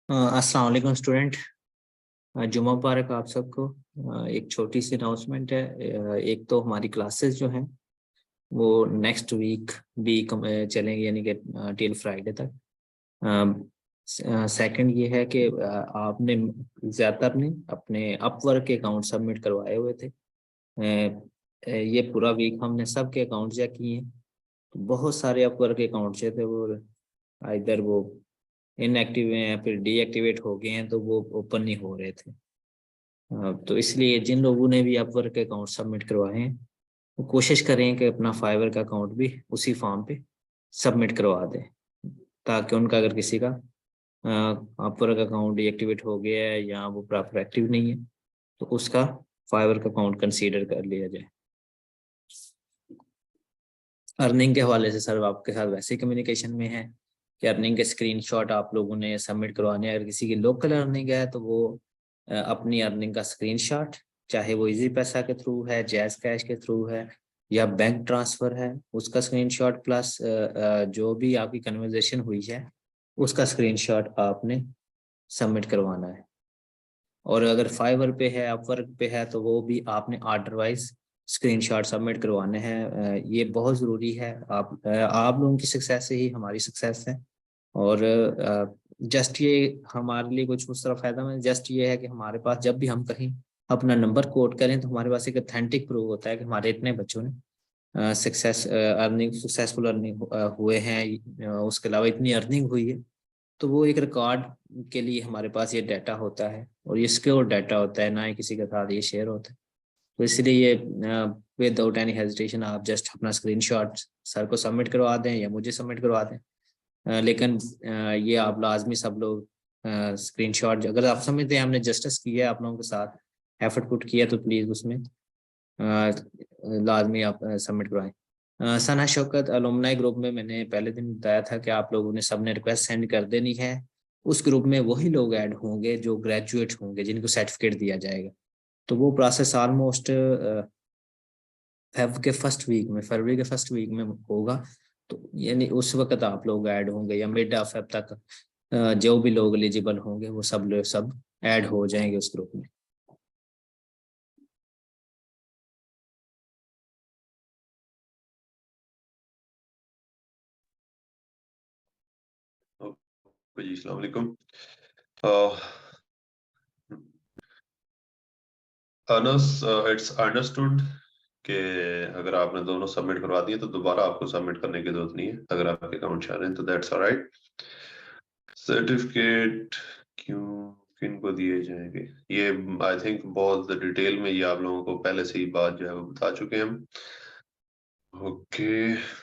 अस्सलाम वालेकुम स्टूडेंट। जुमा मुबारक आप सबको। एक छोटी सी अनाउंसमेंट है। एक तो हमारी क्लासेस जो हैं वो नेक्स्ट वीक भी चलेंगी, यानी कि टिल फ्राइडे तक। सेकंड ये है कि आपने ज़्यादातर ने अपने अपवर्क के अकाउंट सबमिट करवाए हुए थे। ये पूरा वीक हमने सबके अकाउंट चेक किए हैं। तो बहुत सारे अपवर्क के अकाउंट जो थे वो इधर वो इनएक्टिव हैं, फिर डीएक्टिवेट हो गए हैं, तो वो ओपन नहीं हो रहे थे। तो इसलिए जिन लोगों ने भी अपवर्क के अकाउंट सबमिट करवाए हैं वो कोशिश करें कि अपना फाइवर का अकाउंट भी उसी फॉर्म पे सबमिट करवा दें, ताकि उनका अगर किसी का अपवर्क अकाउंट डीएक्टिवेट हो गया है या वो प्रॉपर एक्टिव नहीं है तो उसका फाइवर का अकाउंट कंसीडर कर लिया जाए। अर्निंग के हवाले से सर आपके साथ वैसे ही कम्युनिकेशन में है कि अर्निंग के स्क्रीनशॉट आप लोगों ने सबमिट करवाने हैं। अगर किसी की लोकल अर्निंग है तो वो अपनी अर्निंग का स्क्रीनशॉट, चाहे वो इजी पैसा के थ्रू है, जैज कैश के थ्रू है या बैंक ट्रांसफर है, उसका स्क्रीनशॉट प्लस जो भी आपकी कन्वर्जेशन हुई है उसका स्क्रीनशॉट आपने सबमिट करवाना है। और अगर फाइवर पे है, अपवर्क पे है, तो वो भी आपने ऑर्डर वाइज स्क्रीनशॉट सबमिट करवाने हैं। ये बहुत ज़रूरी है। आप लोगों की सक्सेस से ही हमारी सक्सेस है। और जस्ट ये हमारे लिए कुछ उस तरह फायदा में जस्ट ये है कि हमारे पास जब भी हम कहीं अपना नंबर कोट करें तो हमारे पास एक ऑथेंटिक प्रूफ होता है कि हमारे इतने बच्चों ने सक्सेसफुल अर्निंग हुए हैं। उसके अलावा इतनी अर्निंग हुई है, तो वो एक रिकॉर्ड के लिए हमारे पास ये डाटा होता है और ये सिक्योर डाटा होता है, ना ही किसी के साथ ये शेयर होता है। तो इसलिए ये विदाउट एनी हेजिटेशन आप जस्ट अपना स्क्रीनशॉट सर को सबमिट करवा दें या मुझे सबमिट करवा दें। लेकिन ये आप लाजमी सब लोग स्क्रीनशॉट अगर आप समझते हैं हमने जस्टिस किया है आप लोगों के साथ, एफर्ट पुट किया, तो प्लीज़ उसमें लाजमी आप सबमिट करवाएं। सना शौकत अलुमनाई ग्रुप में मैंने पहले दिन बताया था कि आप लोगों ने सबने रिक्वेस्ट सेंड कर देनी है। उस ग्रुप में वही लोग ऐड होंगे जो ग्रेजुएट होंगे, जिनको सर्टिफिकेट दिया जाएगा। तो वो प्रोसेस ऑलमोस्ट फरवरी के फर्स्ट वीक में होगा। तो यानी उस वक्त आप लोग ऐड होंगे या मिड ऑफ फेब तक जो भी लोग एलिजिबल होंगे वो सब ऐड हो जाएंगे उस ग्रुप में। जी अस्सलाम वालेकुम। इट्स अंडरस्टूड कि अगर आपने दोनों सबमिट करवा दिए तो दोबारा आपको सबमिट करने की जरूरत नहीं है अगर आपके अकाउंट चाह रहे हैं तो दैट्स ऑलराइट। सर्टिफिकेट क्यों किन को दिए जाएंगे, ये आई थिंक बहुत डिटेल में ये आप लोगों को पहले से ही बात जो है वो बता चुके हैं हम। Okay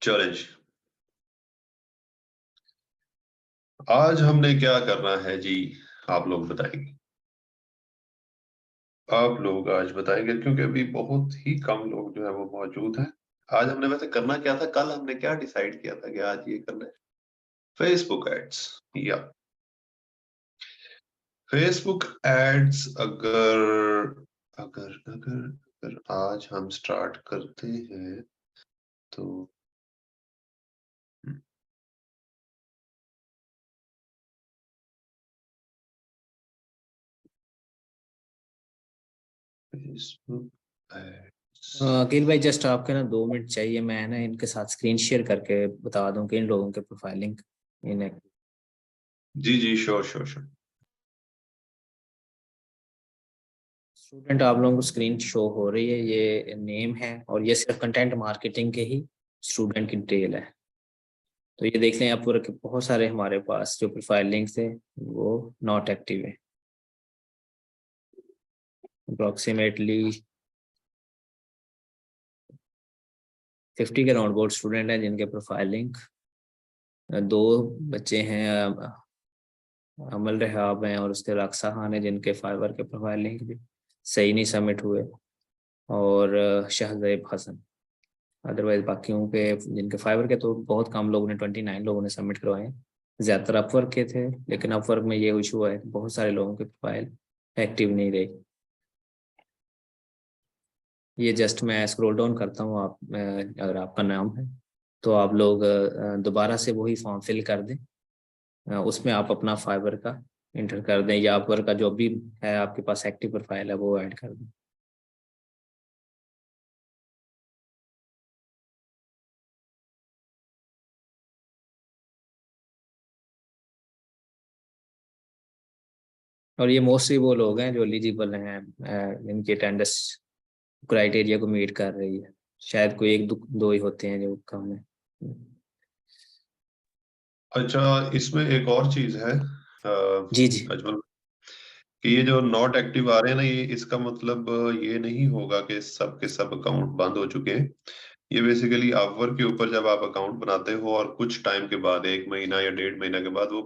challenge. आज हमने क्या करना है जी, आप लोग बताएंगे। आप लोग आज बताएंगे क्योंकि अभी बहुत ही कम लोग जो है वो मौजूद हैं। आज हमने वैसे करना क्या था, कल हमने क्या डिसाइड किया था कि आज ये करना है फेसबुक एड्स। या फेसबुक एड्स अगर अगर अगर अगर आज हम स्टार्ट करते हैं तो फेसबुक एड्स। अकील भाई जस्ट आपके ना 2 मिनट चाहिए, मैं ना इनके साथ स्क्रीन शेयर करके बता दूं कि इन लोगों के प्रोफाइलिंग इन जी जी श्योर श्योर श्योर। स्टूडेंट आप लोगों को स्क्रीन शो हो रही है, ये नेम है और ये सिर्फ कंटेंट मार्केटिंग के ही स्टूडेंट की डिटेल है। तो ये देख लें आप पूरा कि बहुत सारे हमारे पास जो प्रोफाइल लिंक्स थे वो नॉट एक्टिव है। अप्रोक्सीमेटली 50 के राउंड बोर्ड स्टूडेंट हैं जिनके प्रोफाइल लिंक, 2 बच्चे हैं अमल रहाब हैं और उसके रक्सा खान है जिनके फाइवर के प्रोफाइल लिंक भी सही नहीं सबमिट हुए, और शहजैब हसन। अदरवाइज बाकियों के जिनके फाइवर के तो बहुत कम लोगों ने 29 लोगों ने सबमिट करवाए हैं। ज्यादातर अपवर्क के थे, लेकिन अपवर्क में ये इशू है, बहुत सारे लोगों के प्रोफाइल एक्टिव नहीं रही। ये जस्ट मैं स्क्रॉल डाउन करता हूँ, आप अगर आपका नाम है तो आप लोग दोबारा से वही फॉर्म फिल कर दें। उसमें आप अपना फाइबर का इंटर कर दें, या अपवर्क का जो भी है आपके पास एक्टिव प्रोफाइल है वो ऐड कर दें। और ये मोस्टली वो लोग हैं जो एलिजिबल हैं, इनकी अटेंडेंस क्राइटेरिया को मीट कर रही है। शायद कोई एक दो ही होते हैं जो कम है। अच्छा, इसमें एक और चीज है जी जी। अजमल, कि ये जो नॉट एक्टिव आ रहे हैं ना, ये इसका मतलब ये नहीं होगा कि सब के सब अकाउंट बंद हो चुके हैं। ये बेसिकली अपवर्क के ऊपर जब आप अकाउंट बनाते हो और कुछ टाइम के बाद, 1 महीना या 1.5 महीना के बाद, वो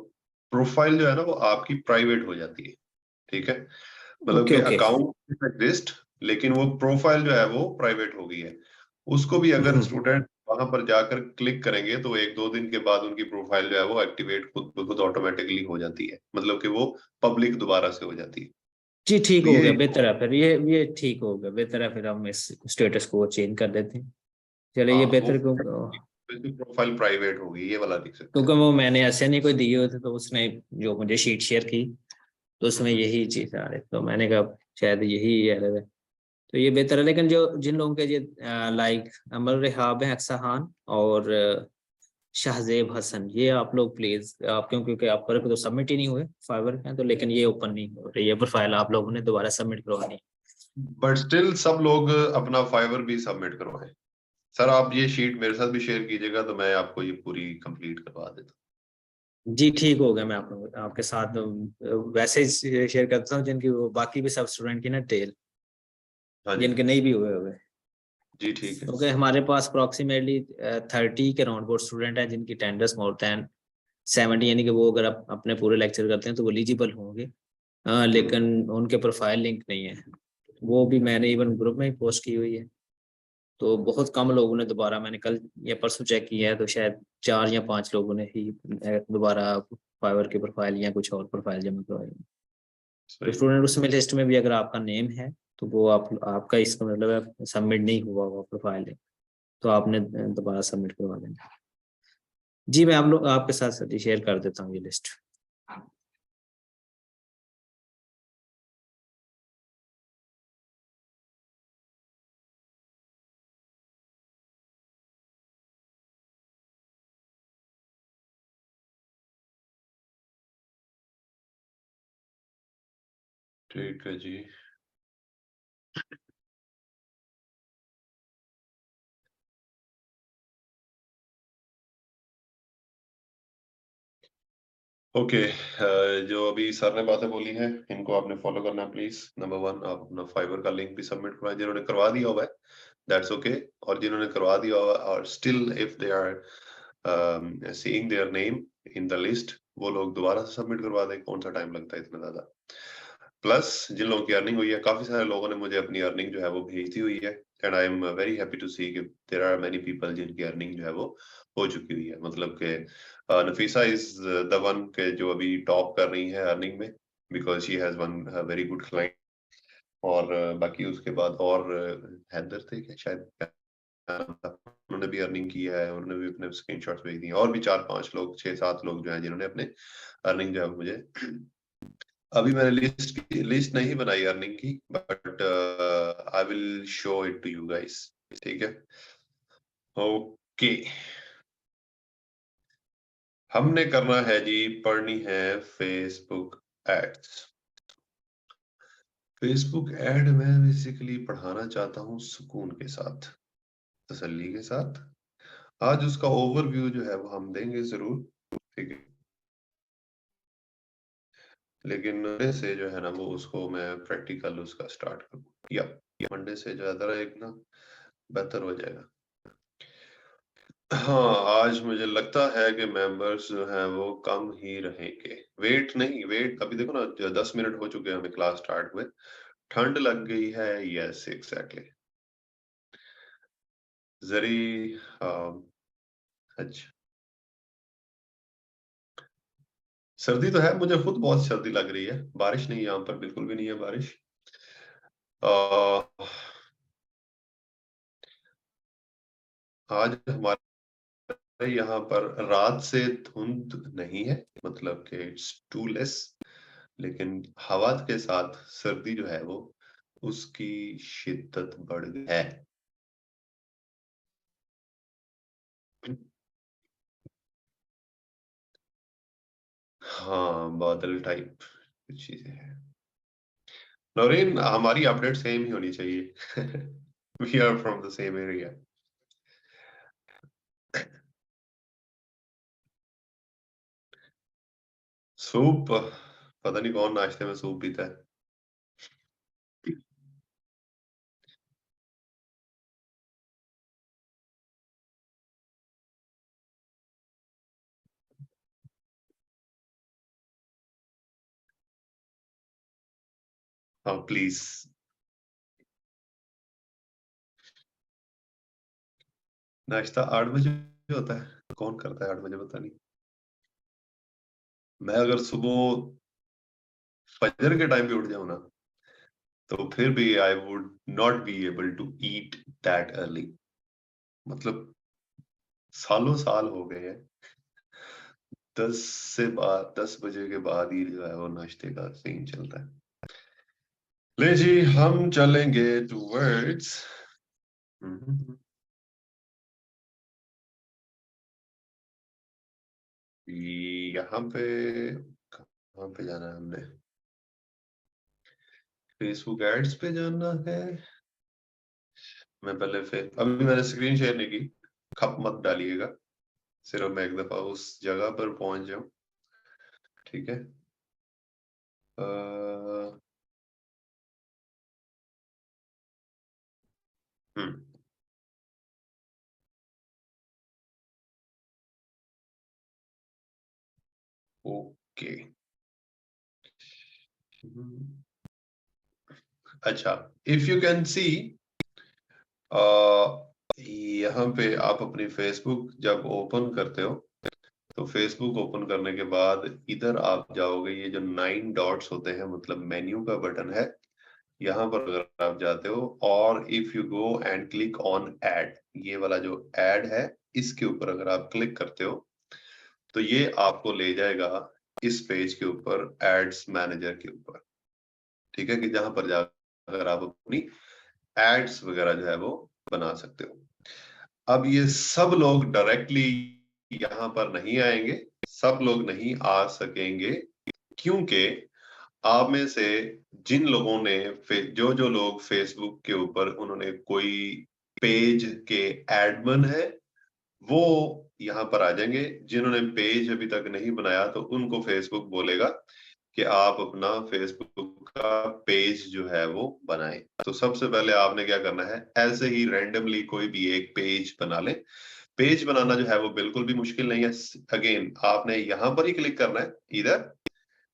प्रोफाइल जो है ना वो आपकी प्राइवेट हो जाती है। ठीक है, मतलब ओके कि ओके। अकाउंट एग्जिस्ट, लेकिन वो प्रोफाइल जो है वो प्राइवेट हो गई है। उसको भी अगर हम्म। स्टूडेंट वहां पर जाकर क्लिक करेंगे तो 1-2 दिन के बाद उनकी प्रोफाइल जो है वो एक्टिवेट खुद ब खुद ऑटोमेटिकली हो जाती है, मतलब कि वो पब्लिक दोबारा से हो जाती है। जी ठीक तो हो ये गया, बेहतर है फिर, ये ठीक हो गया, बेहतर है फिर हम इस स्टेटस को चेंज कर देते हैं। चलिए ये हाँ, वो बेहतर को, प्रोफाइल प्राइवेट होगी, ये वाला देख सकते क्योंकि हैं। वो मैंने ऐसे नहीं कोई दिए हुए थे, तो उसने जो मुझे शीट शेयर की तो उसमें यही चीज आ रही, तो मैंने कहा शायद यही एरर है। तो ये बेहतर है, लेकिन जो जिन लोगों के ये लाइक अमर रेहाब है, अक्सा खान और शाहजेब हसन, ये आप लोग प्लीज, आप क्योंकि आप पर तो सबमिट ही नहीं हुए फाइवर है तो, लेकिन ये ओपन नहीं हो रही है प्रोफाइल, आप लोगों ने दोबारा सबमिट करवानी है। बट स्टिल सब लोग अपना फाइवर भी सबमिट करवाएं। सर आप ये शीट मेरे साथ भी शेयर कीजिएगा तो मैं आपको ये पूरी कंप्लीट करवा देता जी ठीक हो गया, मैं आप लोग आपके साथ वैसे ही शेयर करता हूँ जिनकी वो बाकी भी सब स्टूडेंट की ना टेल, हूँ। हाँ जी, जिनके नहीं भी हुए हुए। जी ठीक है। क्योंकि हमारे पास अप्रोक्सीमेटली 30 के राउंड बोर्ड स्टूडेंट हैं जिनकी अटेंडेंस मोर देन 70, यानी कि वो अगर अपने पूरे लेक्चर करते हैं तो वो एलिजिबल होंगे। लेकिन उनके प्रोफाइल लिंक नहीं है, वो भी मैंने इवन ग्रुप में ही पोस्ट की हुई है। तो बहुत कम लोगों ने दोबारा, मैंने कल या परसों चेक किया है तो शायद 4 या 5 लोगों ने ही दोबारा फाइवर की प्रोफाइल या कुछ और प्रोफाइल जमा करवाई है। तो सही है। स्टूडेंट उसमें लिस्ट में भी अगर आपका नेम है तो वो आपका इसका मतलब है सबमिट नहीं हुआ वो प्रोफाइल, तो आपने दोबारा सबमिट करवा देना। जी मैं आप लोग आपके साथ शेयर कर देता हूँ ये लिस्ट। ठीक है जी। ओके, जो अभी सर ने बातें बोली हैं इनको आपने फॉलो करना है प्लीज। नंबर 1, आप अपना फाइबर का लिंक भी सबमिट करवाएं जिन्होंने करवा दिया हुआ है, दैट्स ओके। और जिन्होंने करवा दिया हुआ है और still if they are seeing their name in the list, वो लोग दोबारा से सबमिट करवा दें, कौन सा टाइम लगता है इतना ज्यादा। प्लस जिन लोगों की अर्निंग हुई है, काफी सारे लोगों ने मुझे अपनी अर्निंग जो है वो भेज दी हुई है, and I am very happy to see कि देयर आर मेनी पीपल जिनकी अर्निंग जो है वो हो चुकी हुई है। मतलब कि नफीसा इज द वन के जो अभी टॉप कर रही है अर्निंग में, because she has one very good client. और बाकी उसके बाद और हैदर थे क्या शायद, उन्होंने भी अर्निंग की है, उन्होंने भी अपने स्क्रीनशॉट्स भेज दिए, और भी 4-5 लोग, 6-7 लोग जो हैं जिन्होंने अपने अर्निंग जो है मुझे, अभी मैंने लिस्ट नहीं बनाई अर्निंग की, but I will show it to you guys. ठीक है, ओके। हमने करना है जी, पढ़नी है फेसबुक एड्स। फेसबुक एड मैं बेसिकली पढ़ाना चाहता हूँ सुकून के साथ, तसल्ली के साथ। आज उसका ओवरव्यू जो है वो हम देंगे जरूर, ठीक है, लेकिन मंडे से जो है ना वो उसको मैं प्रैक्टिकल उसका स्टार्ट करूँ, या मंडे से ज्यादा एक ना बेहतर हो जाएगा। हाँ, आज मुझे लगता है कि मेंबर्स जो हैं वो कम ही रहेंगे। वेट नहीं, वेट अभी देखो ना, 10 मिनट हो चुके हैं हमें क्लास स्टार्ट हुए, ठंड लग गई है। Yes exactly. जरी अच्छा, सर्दी तो है, मुझे खुद बहुत सर्दी लग रही है। बारिश नहीं, यहाँ पर बिल्कुल भी नहीं है बारिश। आज हमारे यहाँ पर रात से धुंध नहीं है, मतलब कि इट्स टू लेस, लेकिन हवा के साथ सर्दी जो है वो उसकी शिद्दत बढ़ गई है। हाँ, बादल टाइप कुछ चीजें हैं। नौरीन, हमारी अपडेट सेम ही होनी चाहिए। We are from the same area. सूप, पता नहीं कौन नाश्ते में सूप पीता है। हाँ प्लीज। नाश्ता 8 बजे होता है, कौन करता है 8 बजे, पता नहीं। मैं अगर सुबह फजर के टाइम पे उठ जाऊं ना, तो फिर भी I would not be able to eat that early. मतलब सालों साल हो गए हैं, 10 बजे के बाद ही जो है वो नाश्ते का सीन चलता है। ले जी, हम चलेंगे टूवर्ड्स यहाँ पे। कहाँ पे जाना है हमने? फेसबुक एड्स पे जाना है। मैं पहले फिर अभी मैंने स्क्रीन शेयर नहीं की, खप मत डालिएगा, सिर्फ मैं एक दफा उस जगह पर पहुंच जाऊं। ठीक है। हम्म। ओके। अच्छा, इफ यू कैन सी, यहाँ पे आप अपनी फेसबुक जब ओपन करते हो, तो फेसबुक ओपन करने के बाद इधर आप जाओगे, ये जो 9 डॉट्स होते हैं मतलब मेन्यू का बटन है, यहाँ पर अगर आप जाते हो और if you go and click on add, ये वाला जो ऐड है इसके ऊपर अगर आप क्लिक करते हो, तो ये आपको ले जाएगा इस पेज के ऊपर, एड्स मैनेजर के ऊपर। ठीक है, कि जहां पर जाकर आप अपनी एड्स वगैरह जो है वो बना सकते हो। अब ये सब लोग डायरेक्टली यहाँ पर नहीं आएंगे, सब लोग नहीं आ सकेंगे, क्योंकि आप में से जिन लोगों ने जो जो लोग फेसबुक के ऊपर उन्होंने कोई पेज के एडमिन है, वो यहाँ पर आ जाएंगे। जिन्होंने पेज अभी तक नहीं बनाया तो उनको फेसबुक बोलेगा कि आप अपना फेसबुक का पेज जो है वो बनाएं। तो सबसे पहले आपने क्या करना है, ऐसे ही रैंडमली कोई भी एक पेज बना ले। पेज बनाना जो है वो बिल्कुल भी मुश्किल नहीं है। अगेन आपने यहाँ पर ही क्लिक करना है, इधर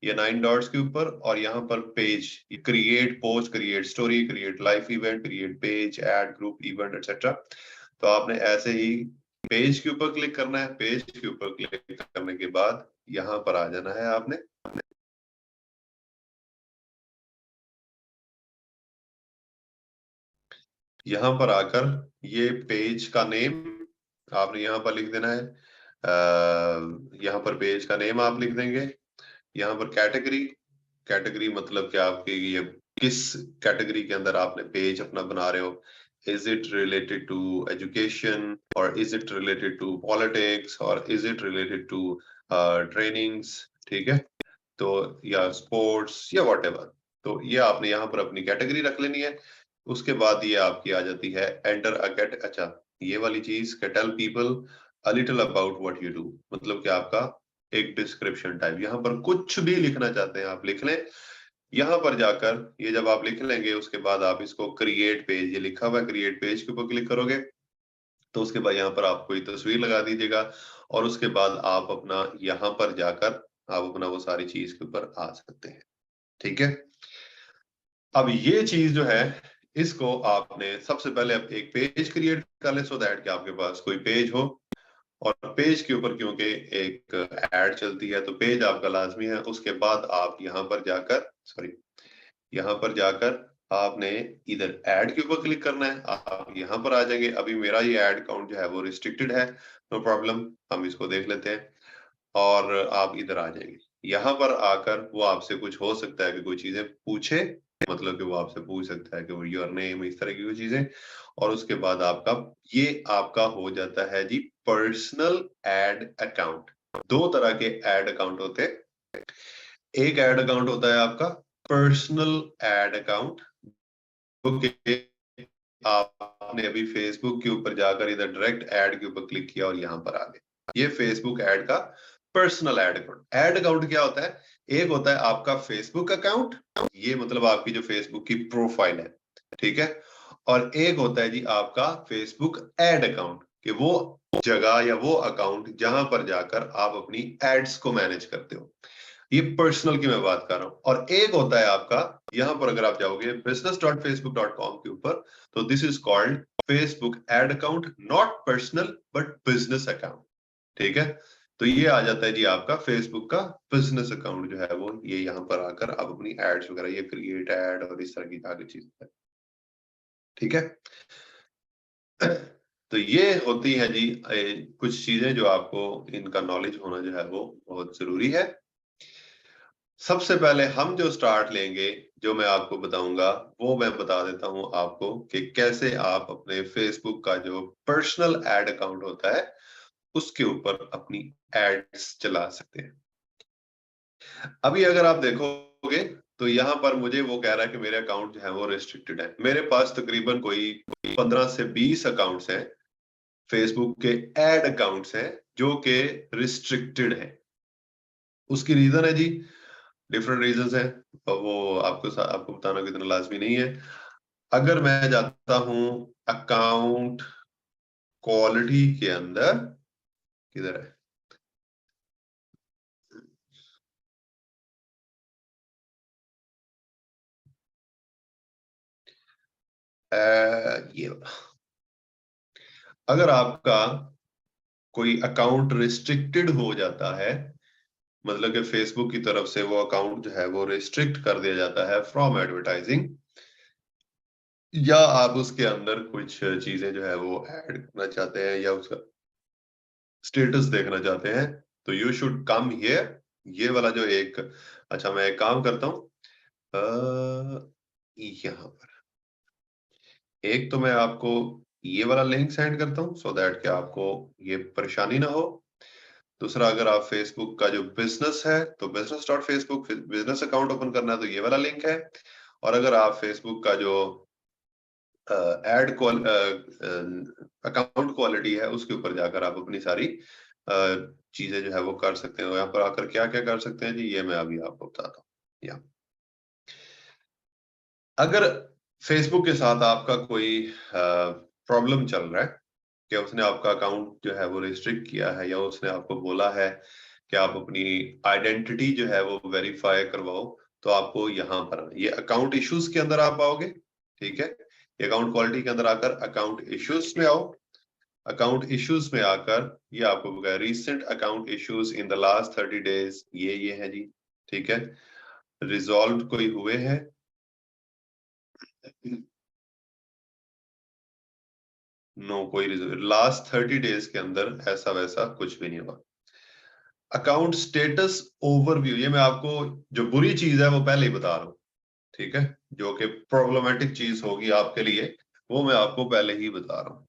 ये 9 डॉट्स के ऊपर, और यहाँ पर page, create post, create story, create live event, create page, add group event etcetera. तो आपने ऐसे ही पेज के ऊपर क्लिक करना है। पेज के ऊपर क्लिक करने के बाद यहाँ पर आ जाना है आपने। यहाँ पर आकर ये पेज का नेम आपने यहाँ पर लिख देना है। यहाँ पर पेज का नेम आप लिख देंगे। यहाँ पर कैटेगरी, कैटेगरी मतलब कि आपके ये किस कैटेगरी के अंदर आपने पेज अपना बना रहे हो। Is it related to education, और is it related to politics, और is it related to trainings, ठीक है, तो या स्पोर्ट्स या व्हाटएवर। तो ये आपने यहाँ पर अपनी कैटेगरी रख लेनी है। उसके बाद ये आपकी आ जाती है एंटर अ कैट, अच्छा ये वाली चीज, tell people a little about what you do, मतलब कि आपका एक डिस्क्रिप्शन टाइप, यहाँ पर कुछ भी लिखना चाहते हैं आप लिख लें। यहाँ पर जाकर ये जब आप लिख लेंगे, उसके बाद आप इसको क्रिएट पेज, ये लिखा हुआ है क्रिएट पेज के ऊपर क्लिक करोगे, तो उसके बाद यहाँ पर आप कोई तस्वीर लगा दीजिएगा, और उसके बाद आप अपना यहाँ पर जाकर आप अपना वो सारी चीज के ऊपर आ सकते हैं। ठीक है। अब ये चीज जो है, इसको आपने सबसे पहले अब एक पेज क्रिएट कर ले, सो दैट कि आपके पास कोई पेज हो, और पेज के ऊपर क्योंकि एक ऐड चलती है तो पेज आपका लाजमी है। उसके बाद आप यहाँ पर जाकर आपने इधर ऐड के ऊपर क्लिक करना है, आप यहाँ पर आ जाएंगे। अभी मेरा ये ऐड अकाउंट जो है वो रिस्ट्रिक्टेड है, नो प्रॉब्लम, हम इसको देख लेते हैं। और आप इधर आ जाएंगे, यहाँ पर आकर वो आपसे कुछ हो सकता है कि कोई चीजें पूछे, मतलब कि वो आपसे पूछ सकता है कि योर नेम, इस तरह की चीजें। और उसके बाद आपका हो जाता है जी पर्सनल एड अकाउंट। दो तरह के एड अकाउंट होते हैं। एक एड अकाउंट होता है आपका पर्सनल एड अकाउंट, ओके। आपने अभी फेसबुक के ऊपर जाकर इधर डायरेक्ट ऐड के ऊपर क्लिक किया और यहाँ पर आ गए, ये फेसबुक ऐड का personal add account. Add account क्या होता है? एक होता है आपका फेसबुक अकाउंट, ये मतलब आपकी जो फेसबुक की प्रोफाइल है, ठीक है। और एक होता है जी आपका फेसबुक ऐड अकाउंट, कि वो जगह या वो अकाउंट जहां पर जाकर आप अपनी एड्स को मैनेज करते हो। ये पर्सनल की मैं बात कर रहा हूं। और एक होता है आपका, यहां पर अगर आप जाओगे business.facebook.com के ऊपर, तो this is called Facebook ad account, not personal but business account, ठीक है। तो ये आ जाता है जी आपका फेसबुक का बिजनेस अकाउंट जो है वो, ये यहाँ पर आकर आप अपनी एड्स वगैरह, ये क्रिएट एड और इस तरह की आगे चीज है, ठीक है। तो ये होती है जी कुछ चीजें जो आपको इनका नॉलेज होना जो है वो बहुत जरूरी है। सबसे पहले हम जो स्टार्ट लेंगे, जो मैं आपको बताऊंगा, वो मैं बता देता हूं आपको कि कैसे आप अपने फेसबुक का जो पर्सनल एड अकाउंट होता है उसके ऊपर अपनी एड्स चला सकते हैं। अभी अगर आप देखोगे तो यहाँ पर मुझे वो कह रहा है कि मेरे अकाउंट जो है वो रिस्ट्रिक्टेड है। मेरे पास तकरीबन कोई 15 से 20 अकाउंट्स हैं, फेसबुक के एड अकाउंट्स हैं जो कि रिस्ट्रिक्टेड हैं। उसकी रीजन है जी, डिफरेंट रीजंस हैं, और वो आपको बताना कितना लाजमी नहीं है। अगर मैं जाता हूं अकाउंट क्वालिटी के अंदर, किधर है, ये अगर आपका कोई अकाउंट रिस्ट्रिक्टेड हो जाता है, मतलब कि फेसबुक की तरफ से वो अकाउंट जो है वो रिस्ट्रिक्ट कर दिया जाता है फ्रॉम एडवर्टाइजिंग, या आप उसके अंदर कुछ चीजें जो है वो ऐड करना चाहते हैं या उसका स्टेटस देखना चाहते हैं, तो यू शुड कम हियर, ये वाला जो एक, अच्छा मैं एक काम करता हूँ, यहाँ पर एक तो मैं आपको ये वाला लिंक सेंड करता हूँ सो दैट कि आपको ये परेशानी ना हो। दूसरा, अगर आप फेसबुक का जो बिजनेस है तो business.facebook बिजनेस अकाउंट ओपन करना है तो ये वाला लिंक है। और अगर आप फेसबुक का जो एड अकाउंट क्वालिटी है उसके ऊपर जाकर आप अपनी सारी चीजें जो है वो कर सकते हैं। यहाँ पर आकर क्या क्या कर सकते हैं जी, ये मैं अभी आपको बताता हूँ। या अगर फेसबुक के साथ आपका कोई प्रॉब्लम चल रहा है कि उसने आपका अकाउंट जो है वो रिस्ट्रिक्ट किया है, या उसने आपको बोला है कि आप अपनी आइडेंटिटी जो है वो वेरीफाई करवाओ, तो आपको यहाँ पर ये अकाउंट इश्यूज के अंदर आप आओगे, ठीक है। ये अकाउंट क्वालिटी के अंदर आकर अकाउंट इश्यूज में आओ। अकाउंट इश्यूज में आकर ये आपको recent account issues in the last 30 days, ये है जी, ठीक है। रिजॉल्व कोई हुए हैं, नो, कोई लास्ट 30 डेज के अंदर ऐसा वैसा कुछ भी नहीं हुआ। अकाउंट स्टेटस ओवरव्यू, ये मैं आपको जो बुरी चीज है वो पहले ही बता रहा हूँ, ठीक है। जो कि प्रॉब्लमेटिक चीज होगी आपके लिए वो मैं आपको पहले ही बता रहा हूँ,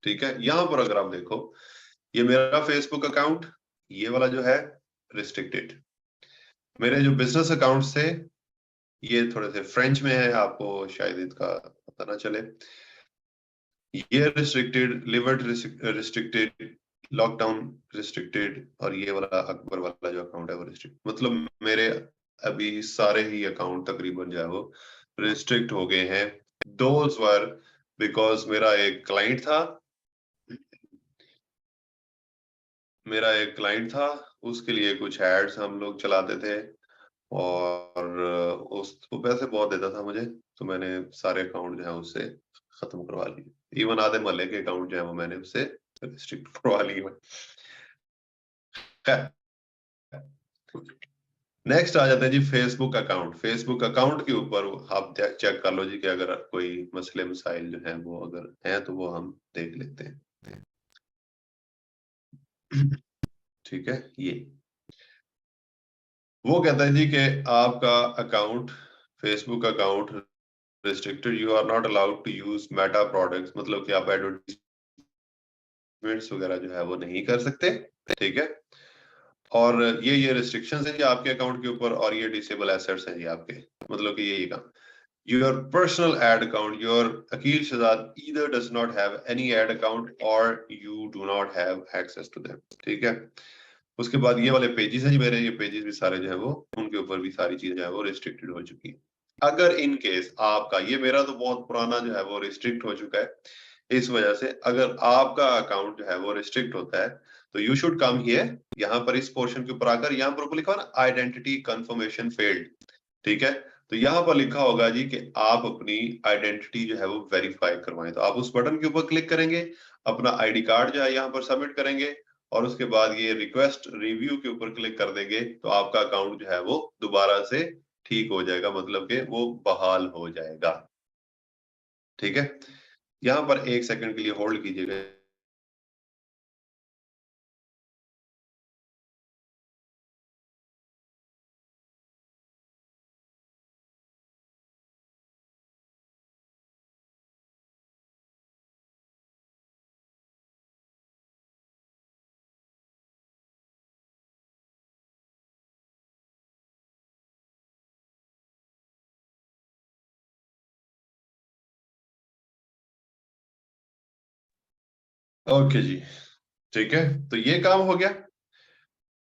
ठीक है। यहां पर अगर आप देखो, ये मेरा फेसबुक अकाउंट, ये वाला जो है रिस्ट्रिक्टेड। मेरे जो बिजनेस अकाउंट्स थे ये थोड़े से फ्रेंच में है, आपको शायद इसका पता ना चले। ये रिस्ट्रिक्टेड, लिवर्ड रिस्ट्रिक्टेड, लॉकडाउन रिस्ट्रिक्टेड, और ये वाला अकबर वाला जो अकाउंट है वो रिस्ट्रिक्ट, मतलब मेरे अभी सारे ही अकाउंट तकरीबन जो है वो रिस्ट्रिक्ट हो गए हैं। दोज वर बिकॉज मेरा एक क्लाइंट था, उसके लिए कुछ एड्स हम लोग चलाते थे, और उस वो पैसे बहुत देता था मुझे, तो मैंने सारे अकाउंट जो है उससे खत्म करवा लिए। इवन आधे महल्ले के अकाउंट जो है वो मैंने उससे रिस्ट्रिक्ट करवा ली मैं। नेक्स्ट आ जाते हैं जी फेसबुक अकाउंट। फेसबुक अकाउंट के ऊपर आप चेक कर लो जी कि अगर कोई मसले मसाइल जो है वो अगर हैं तो वो हम देख लेते हैं। ठीक है, ये वो कहता है जी कि आपका account, Facebook account restricted, you are not allowed to use Meta products, मतलब कि आप एडवर्टाइजमेंट्स वगैरह जो है वो नहीं कर सकते। ठीक है, और ये रिस्ट्रिक्शंस हैं जी आपके अकाउंट के ऊपर, और ये डिसेबल एसेट्स हैं जी आपके, मतलब कि ये काम। Your personal ad account, your Akil Shahzad either does not have any ad account or you do not have access to them। ठीक है, उसके बाद ये वाले पेजेस हैं जी मेरे, ये पेजेस भी सारे जो है वो, उनके ऊपर भी सारी चीजें जो है वो रिस्ट्रिक्टेड हो चुकी है। अगर इन केस आपका, ये मेरा तो बहुत पुराना जो है वो रिस्ट्रिक्ट हो चुका है, इस वजह से अगर आपका अकाउंट जो है वो रिस्ट्रिक्ट होता है तो यू शुड कम हियर, यहाँ पर इस पोर्शन के ऊपर आकर, यहाँ पर ऊपर लिखा हो ना आइडेंटिटी कंफर्मेशन फेल्ड। ठीक है, तो यहाँ पर लिखा होगा जी कि आप अपनी आइडेंटिटी जो है वो वेरीफाई करवाएं, तो आप उस बटन के ऊपर क्लिक करेंगे, अपना आईडी कार्ड जो है यहाँ पर सबमिट करेंगे, और उसके बाद ये रिक्वेस्ट रिव्यू के ऊपर क्लिक कर देंगे, तो आपका अकाउंट जो है वो दोबारा से ठीक हो जाएगा, मतलब कि वो बहाल हो जाएगा। ठीक है, यहाँ पर 1 सेकंड के लिए होल्ड कीजिएगा। ओके जी, ठीक है, तो ये काम हो गया।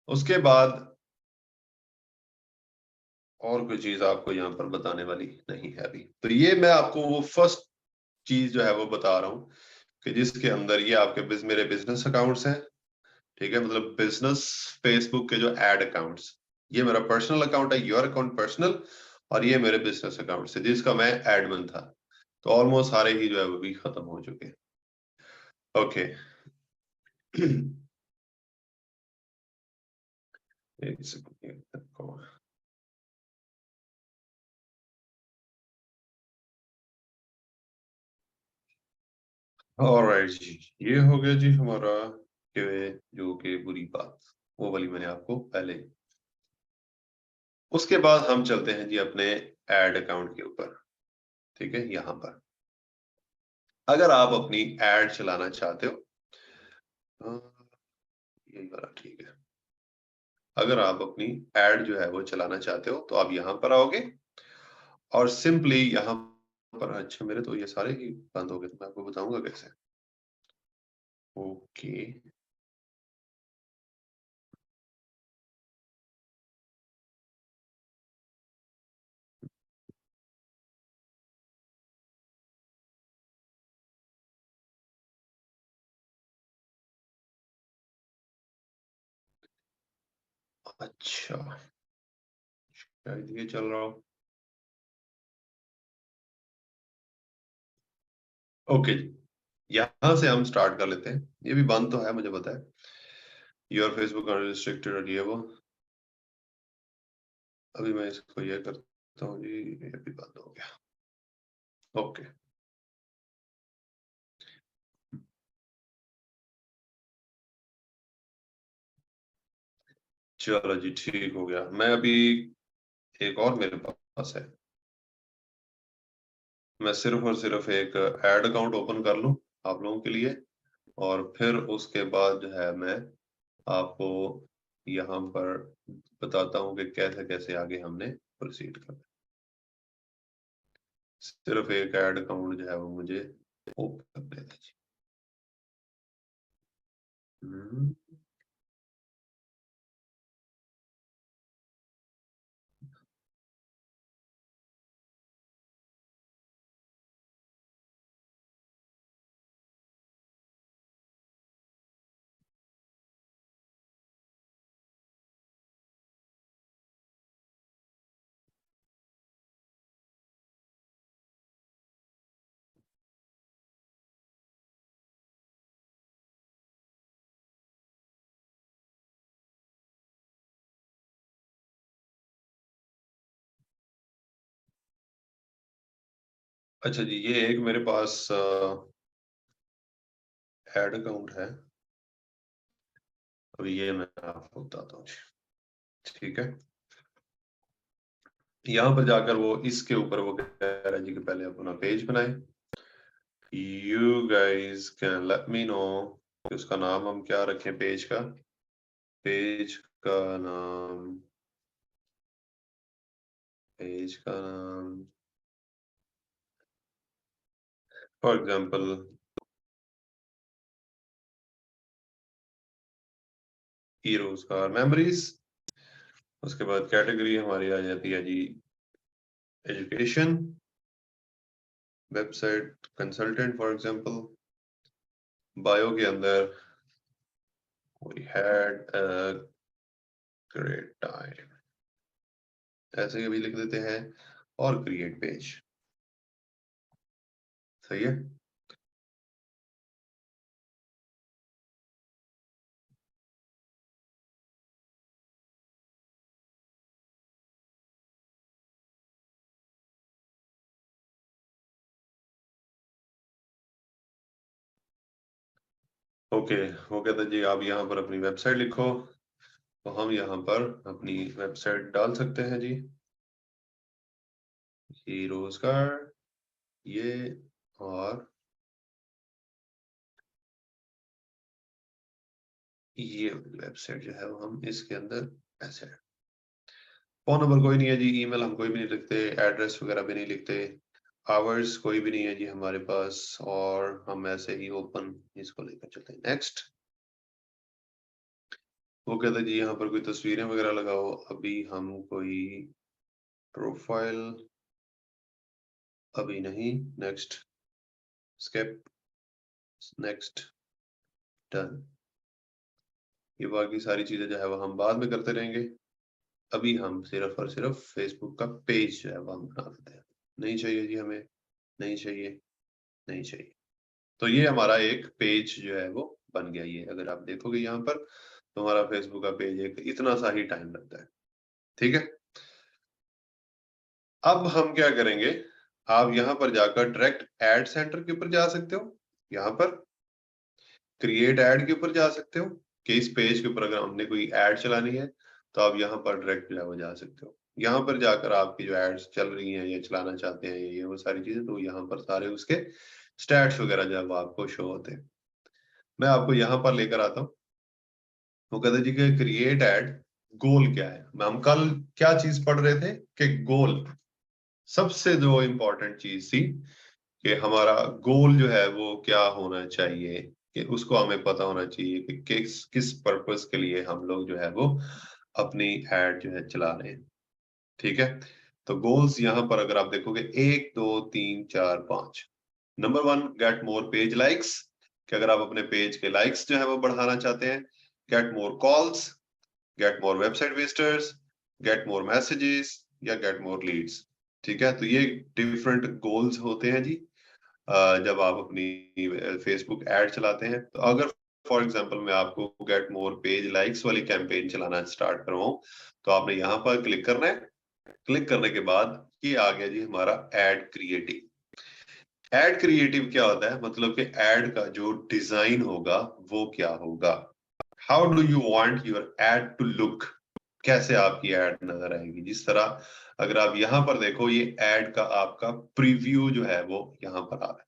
उसके बाद और कोई चीज आपको यहाँ पर बताने वाली नहीं है अभी, तो ये मैं आपको वो फर्स्ट चीज जो है वो बता रहा हूँ कि जिसके अंदर ये आपके मेरे बिजनेस अकाउंट्स हैं। ठीक है, मतलब बिजनेस फेसबुक के जो एड अकाउंट्स, ये मेरा पर्सनल अकाउंट है, योर अकाउंट पर्सनल, और ये मेरे बिजनेस अकाउंट से जिसका मैं एडमिन था, तो ऑलमोस्ट सारे ही जो है वो भी खत्म हो चुके हैं। ओके एक सेकंड। ऑलराइट जी, ये हो गया जी हमारा कि जो कि बुरी बात, वो वाली मैंने आपको पहले। उसके बाद हम चलते हैं जी अपने एड अकाउंट के ऊपर। ठीक है, यहां पर अगर आप अपनी एड चलाना चाहते हो, यही वाला ठीक है, अगर आप अपनी एड जो है वो चलाना चाहते हो तो आप यहां पर आओगे, और सिंपली यहां पर, अच्छा मेरे तो ये सारे ही बंद हो गए, तो मैं आपको बताऊंगा कैसे। ओके, अच्छा शायद ये चल रहा हो। ओके जी, यहां से हम स्टार्ट कर लेते हैं, ये भी बंद तो है मुझे पता है, योर फेसबुक अनरिस्ट्रिक्टेड, और ये वो, अभी मैं इसको ये करता हूँ जी, ये भी बंद हो गया। ओके, चलो जी ठीक हो गया। मैं अभी एक और मेरे पास है, मैं सिर्फ और सिर्फ एक एड अकाउंट ओपन कर लूं आप लोगों के लिए, और फिर उसके बाद जो है मैं आपको यहाँ पर बताता हूँ कि कैसे कैसे आगे हमने प्रोसीड करना है। सिर्फ एक ऐड अकाउंट जो है वो मुझे ओपन करने दीजिए। हम्म, अच्छा जी, ये एक मेरे पास एड अकाउंट है, अभी ये मैं आपको बताता हूँ। ठीक है, यहाँ पर जाकर वो इसके ऊपर वो कह रहा है जी कि पहले अपना पेज बनाए। You guys can let me know कि उसका नाम हम क्या रखें, पेज का नाम, फॉर एग्जाम्पल हीरोज का मेमोरीज। उसके बाद कैटेगरी हमारी आ जाती है जी education, website consultant for example. Bio के अंदर we had a great time, ऐसे ही भी लिख देते हैं, और क्रिएट पेज। सही है। ओके, वो कहता है जी आप यहाँ पर अपनी वेबसाइट लिखो, तो हम यहाँ पर अपनी वेबसाइट डाल सकते हैं जी, हीरोज का ये, और ये वेबसाइट जो है वो हम इसके अंदर ऐसे। फोन नंबर कोई नहीं है जी, ईमेल हम कोई भी नहीं लिखते, एड्रेस वगैरह भी नहीं लिखते, आवर्स कोई भी नहीं है जी हमारे पास, और हम ऐसे ही ओपन इसको लेकर चलते हैं। नेक्स्ट, वो कहता है जी यहाँ पर कोई तस्वीरें वगैरह लगाओ, अभी हम कोई प्रोफाइल अभी नहीं। Next, skip, next, done. ये बाकी सारी चीजें जो है वो हम बाद में करते रहेंगे, अभी हम सिर्फ और सिर्फ फेसबुक का पेज जो है वो हम बना देते हैं। नहीं चाहिए जी हमें, नहीं चाहिए, नहीं चाहिए। तो ये हमारा एक पेज जो है वो बन गया। ये अगर आप देखोगे यहाँ पर, तो हमारा फेसबुक का पेज एक इतना सा ही टाइम लगता है। ठीक है, अब हम क्या करेंगे, आप यहाँ पर जाकर डायरेक्ट एड सेंटर के ऊपर जा सकते हो, यहाँ पर क्रिएट एड के ऊपर जा सकते हो, कि इस पेज के ऊपर अगर हमने कोई एड चलानी है तो आप यहाँ पर डायरेक्ट जो है वो जा सकते हो। यहाँ पर जाकर आपकी जो एड्स चल रही हैं या चलाना चाहते हैं ये वो सारी चीजें, तो यहाँ पर सारे उसके स्टैट्स वगैरह जो है वो आपको शो होते हैं। मैं आपको यहाँ पर लेकर आता हूँ। वो कहते जी कि क्रिएट एड, गोल क्या है। हम कल क्या चीज पढ़ रहे थे कि गोल, सबसे जो इम्पोर्टेंट चीज थी कि हमारा गोल जो है वो क्या होना चाहिए, कि उसको हमें पता होना चाहिए कि किस किस पर्पस के लिए हम लोग जो है वो अपनी एड जो है चला रहे हैं। ठीक है, तो गोल्स यहाँ पर अगर आप देखोगे 1 2 3 4 5। Number 1, get more page likes, कि अगर आप अपने पेज के लाइक्स जो है वो बढ़ाना चाहते हैं। Get more calls, get more website visitors, get more messages, या गेट मोर लीड्स। ठीक है, तो ये डिफरेंट गोल्स होते हैं जी जब आप अपनी फेसबुक एड चलाते हैं। तो अगर फॉर एग्जांपल मैं आपको गेट मोर पेज लाइक्स वाली कैंपेन चलाना स्टार्ट करवाऊं, तो आपने यहाँ पर क्लिक करना है। क्लिक करने के बाद ये आ गया जी हमारा एड क्रिएटिव। एड क्रिएटिव क्या होता है, मतलब कि एड का जो डिजाइन होगा वो क्या होगा। How do you want your ad to look, कैसे आपकी एड नजर आएगी। जिस तरह अगर आप यहाँ पर देखो, ये एड का आपका प्रीव्यू जो है वो यहाँ पर आ रहा है।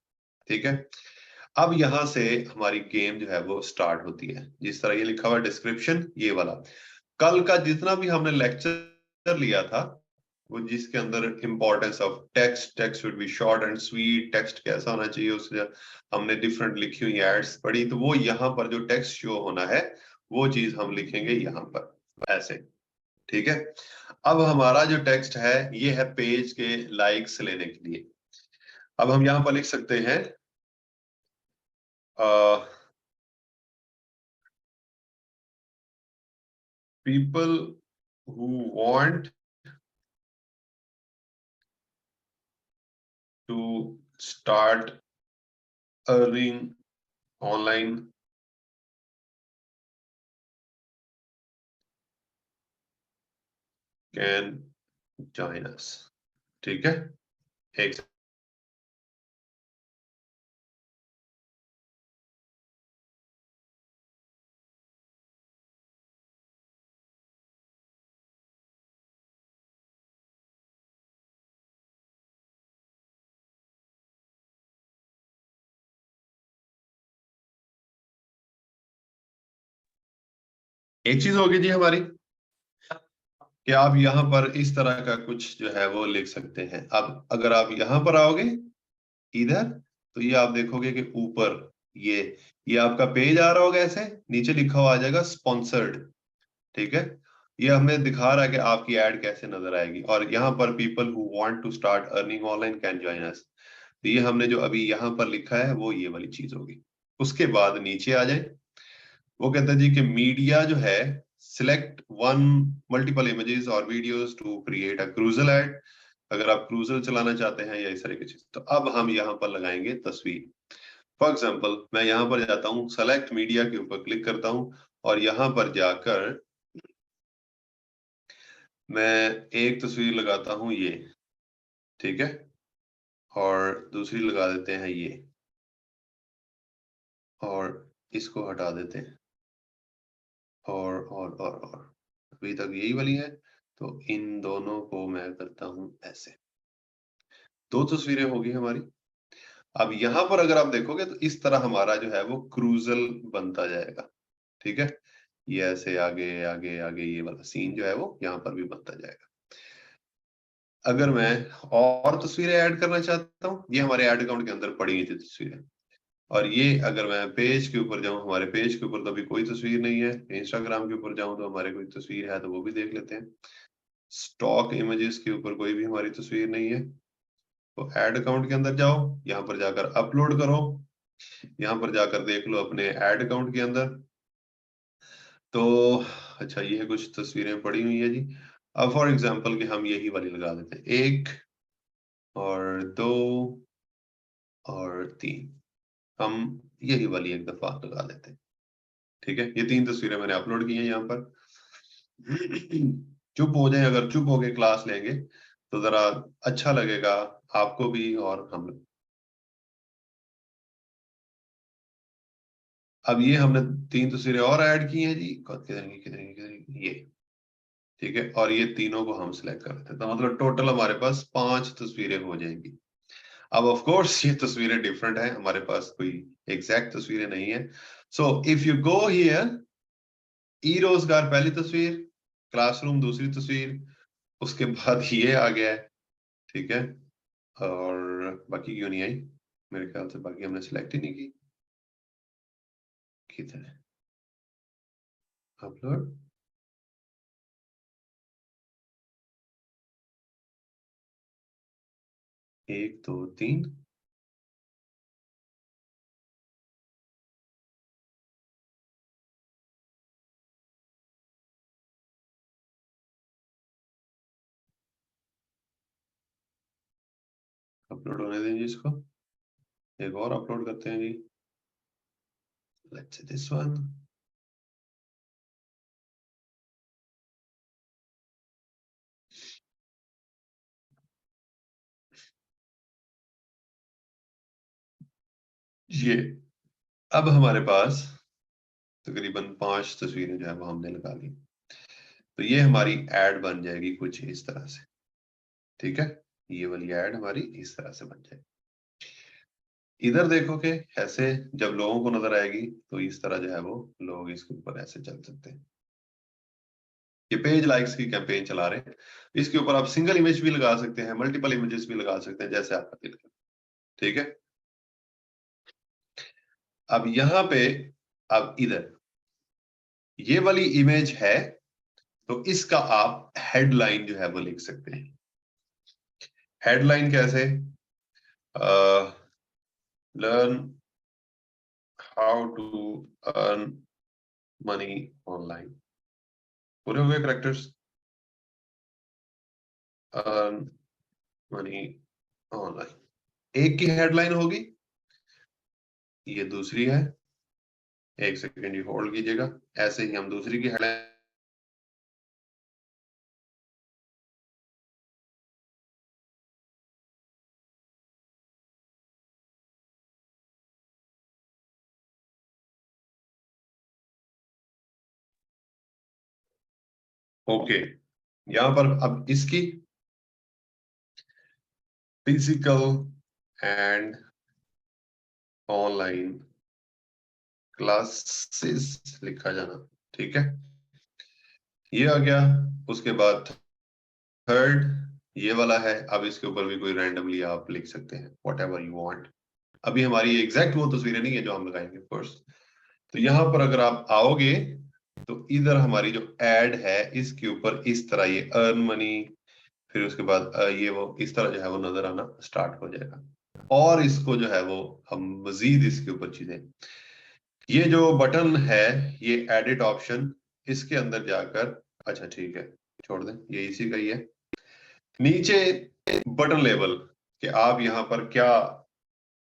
ठीक है, अब यहां से हमारी गेम जो है वो स्टार्ट होती है। जिस तरह ये लिखा हुआ डिस्क्रिप्शन, ये वाला कल का जितना भी हमने लेक्चर लिया था, वो जिसके अंदर importance of text, text would be short and sweet, text कैसा होना चाहिए, उससे हमने डिफरेंट लिखी हुई एड्स पढ़ी, तो वो यहाँ पर जो टेक्स्ट शो होना है वो चीज हम लिखेंगे यहाँ पर ऐसे। ठीक है, अब हमारा जो टेक्स्ट है ये है पेज के लाइक्स लेने के लिए। अब हम यहाँ पर लिख सकते हैं people who want to start earning online can join us। ठीक है, एक एक चीज होगी जी हमारी कि आप यहाँ पर इस तरह का कुछ जो है वो लिख सकते हैं। अब अगर आप यहाँ पर आओगे इधर, तो ये आप देखोगे कि ऊपर ये आपका पेज आ रहा होगा, ऐसे नीचे लिखा हुआ आ जाएगा स्पॉन्सर्ड। ठीक है, ये हमें दिखा रहा है कि आपकी एड कैसे नजर आएगी। और यहाँ पर people who want to start earning online can join us. तो ये हमने जो अभी यहाँ पर लिखा है वो ये वाली चीज होगी। उसके बाद नीचे आ जाए, वो कहता है जी कि मीडिया जो है, सिलेक्ट वन मल्टीपल इमेजेस और videos to create a carousel ad. अगर आप क्रूजल चलाना चाहते हैं या इस तरह की चीज, तो अब हम यहाँ पर लगाएंगे तस्वीर। फॉर एग्जाम्पल मैं यहाँ पर जाता हूँ, सेलेक्ट मीडिया के ऊपर क्लिक करता हूँ और यहाँ पर जाकर मैं एक तस्वीर लगाता हूँ ये, ठीक है, और दूसरी लगा देते हैं ये, और इसको हटा देते हैं, और अभी तक यही वाली है, तो इन दोनों को मैं करता हूं ऐसे। दो तस्वीरें होगी हमारी। अब यहां पर अगर आप देखोगे तो इस तरह हमारा जो है वो क्रूजल बनता जाएगा। ठीक है, ये ऐसे आगे आगे आगे ये वाला सीन जो है वो यहाँ पर भी बनता जाएगा। अगर मैं और तस्वीरें ऐड करना चाहता हूँ, ये हमारे ऐड अकाउंट के अंदर पड़ी हुई थी तस्वीरें, और ये अगर मैं पेज के ऊपर जाऊं, हमारे पेज के ऊपर तो अभी कोई तस्वीर नहीं है। इंस्टाग्राम के ऊपर जाऊं तो हमारे कोई तस्वीर है, तो वो भी देख लेते हैं। स्टॉक इमेजेस के ऊपर कोई भी हमारी तस्वीर नहीं है, तो ऐड अकाउंट के अंदर जाओ, यहाँ पर जाकर अपलोड करो, यहाँ पर जाकर देख लो अपने ऐड अकाउंट के अंदर। तो अच्छा, ये कुछ तस्वीरें पड़ी हुई है जी। अब फॉर एग्जांपल कि हम यही वाली लगा देते हैं, 1 और 2 और 3, हम यही वाली एक दफा लगा देते हैं। ठीक है, ये 3 तस्वीरें मैंने अपलोड की हैं यहाँ पर। चुप हो जाए, अगर चुप हो के क्लास लेंगे तो जरा अच्छा लगेगा आपको भी और हम लोग। अब ये हमने 3 तस्वीरें और ऐड की हैं जी, किधर ये, ठीक है, और ये तीनों को हम सिलेक्ट कर लेते हैं, तो मतलब टोटल हमारे पास 5 तस्वीरें हो जाएंगी। अब ऑफ कोर्स ये तस्वीरें डिफरेंट हैं, हमारे पास कोई एग्जैक्ट तस्वीरें नहीं है। So if you go here, e रोजगार पहली तस्वीर, क्लासरूम दूसरी तस्वीर, उसके बाद ये आ गया है। ठीक है, और बाकी क्यों नहीं आई? मेरे ख्याल से बाकी हमने सिलेक्ट ही नहीं की। किधर है अपलोड? एक दो तीन, अपलोड होने दीजिए इसको, एक और अपलोड करते हैं जी। Let's see this one. ये अब हमारे पास तकरीबन 5 तस्वीरें जो है वो हमने लगा ली, तो ये हमारी एड बन जाएगी कुछ इस तरह से। ठीक है, ये वाली एड हमारी इस तरह से बन जाएगी। इधर देखो कि ऐसे जब लोगों को नजर आएगी तो इस तरह जो है वो लोग इसके ऊपर ऐसे चल सकते हैं। ये पेज लाइक्स की कैंपेन चला रहे हैं, इसके ऊपर आप सिंगल इमेज भी लगा सकते हैं, मल्टीपल इमेजेस भी लगा सकते हैं, जैसे आपका दिल करे। ठीक है, अब यहाँ पे, अब इधर ये वाली इमेज है, तो इसका आप हेडलाइन जो है वो लिख सकते हैं। हेडलाइन कैसे? Learn how to earn money online, पूरे हुए करेक्टर्स, अर्न मनी ऑनलाइन एक की हेडलाइन होगी, ये दूसरी है। एक सेकेंड ये होल्ड कीजिएगा, ऐसे ही हम दूसरी की हेडलाइन। ओके, यहां पर अब इसकी फिजिकल एंड ऑनलाइन क्लासेस लिखा जाना। ठीक है, ये आ गया। उसके बाद थर्ड ये वाला है। अब इसके ऊपर भी कोई रैंडमली आप लिख सकते हैं वॉट एवर यू वॉन्ट। अभी हमारी एग्जैक्ट वो तस्वीरें नहीं है जो हम लगाएंगे फर्स्ट। तो यहाँ पर अगर आप आओगे तो इधर हमारी जो एड है इसके ऊपर इस तरह ये अर्न मनी, फिर उसके बाद ये वो इस तरह जो है वो नजर आना स्टार्ट हो जाएगा। और इसको जो है वो हम मजीद इसके ऊपर चीजें, ये जो बटन है ये एडिट ऑप्शन, इसके अंदर जाकर, अच्छा ठीक है छोड़ दें, ये इसी का ही है। नीचे बटन लेबल कि आप यहाँ पर क्या,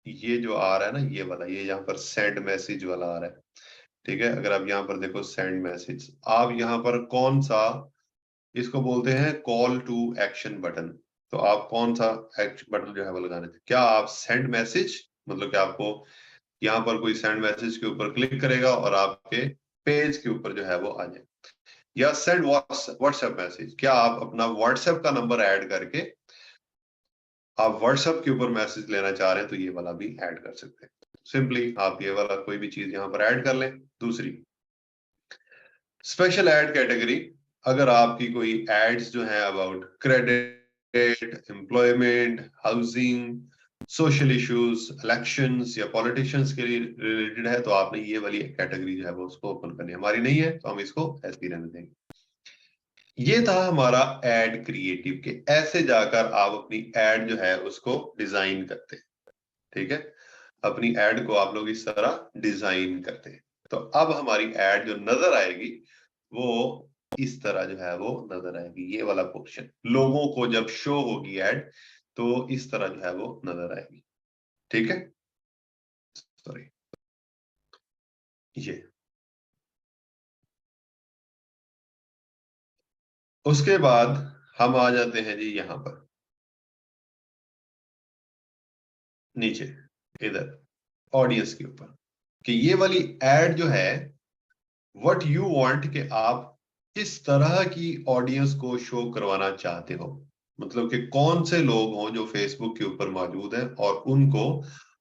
ये जो आ रहा है ना ये वाला, ये यहाँ पर सेंड मैसेज वाला आ रहा है, ठीक है। अगर आप यहाँ पर देखो सेंड मैसेज, आप यहाँ पर कौन सा, इसको बोलते हैं कॉल टू एक्शन बटन। तो आप कौन सा बटन जो है वो लगाने थे, क्या आप सेंड मैसेज, मतलब कि आपको यहाँ पर कोई सेंड मैसेज के ऊपर क्लिक करेगा और आपके पेज के ऊपर जो है वो आ जाए, या सेंड व्हाट्सएप मैसेज, क्या आप अपना व्हाट्सएप का नंबर ऐड करके आप व्हाट्सएप के ऊपर मैसेज लेना चाह रहे हैं तो ये वाला भी ऐड कर सकते हैं। सिंपली आप ये वाला कोई भी चीज यहाँ पर ऐड कर लें। दूसरी स्पेशल ऐड कैटेगरी, अगर आपकी कोई एड्स जो है about credit, employment, housing, social issues, elections या पॉलिटिशियंस के लिए रिलेटेड है तो आपने ये वाली कैटेगरी जो है वो उसको ओपन करनी है। हमारी नहीं है तो हम इसको ऐसे ही रहने देंगे। ये था हमारा एड क्रिएटिव के, ऐसे जाकर आप अपनी एड जो है उसको डिजाइन करते हैं, ठीक है। अपनी एड को आप लोग इस तरह डिजाइन करते हैं। तो अब हमारी एड जो नजर आएगी वो इस तरह जो है वो नजर आएगी। ये वाला पोर्शन लोगों को जब शो होगी एड तो इस तरह जो है वो नजर आएगी, ठीक है। सॉरी, ये उसके बाद हम आ जाते हैं जी यहाँ पर नीचे इधर ऑडियंस के ऊपर, कि ये वाली एड जो है व्हाट यू वांट, कि आप किस तरह की ऑडियंस को शो करवाना चाहते हो, मतलब कि कौन से लोग हों जो फेसबुक के ऊपर मौजूद हैं और उनको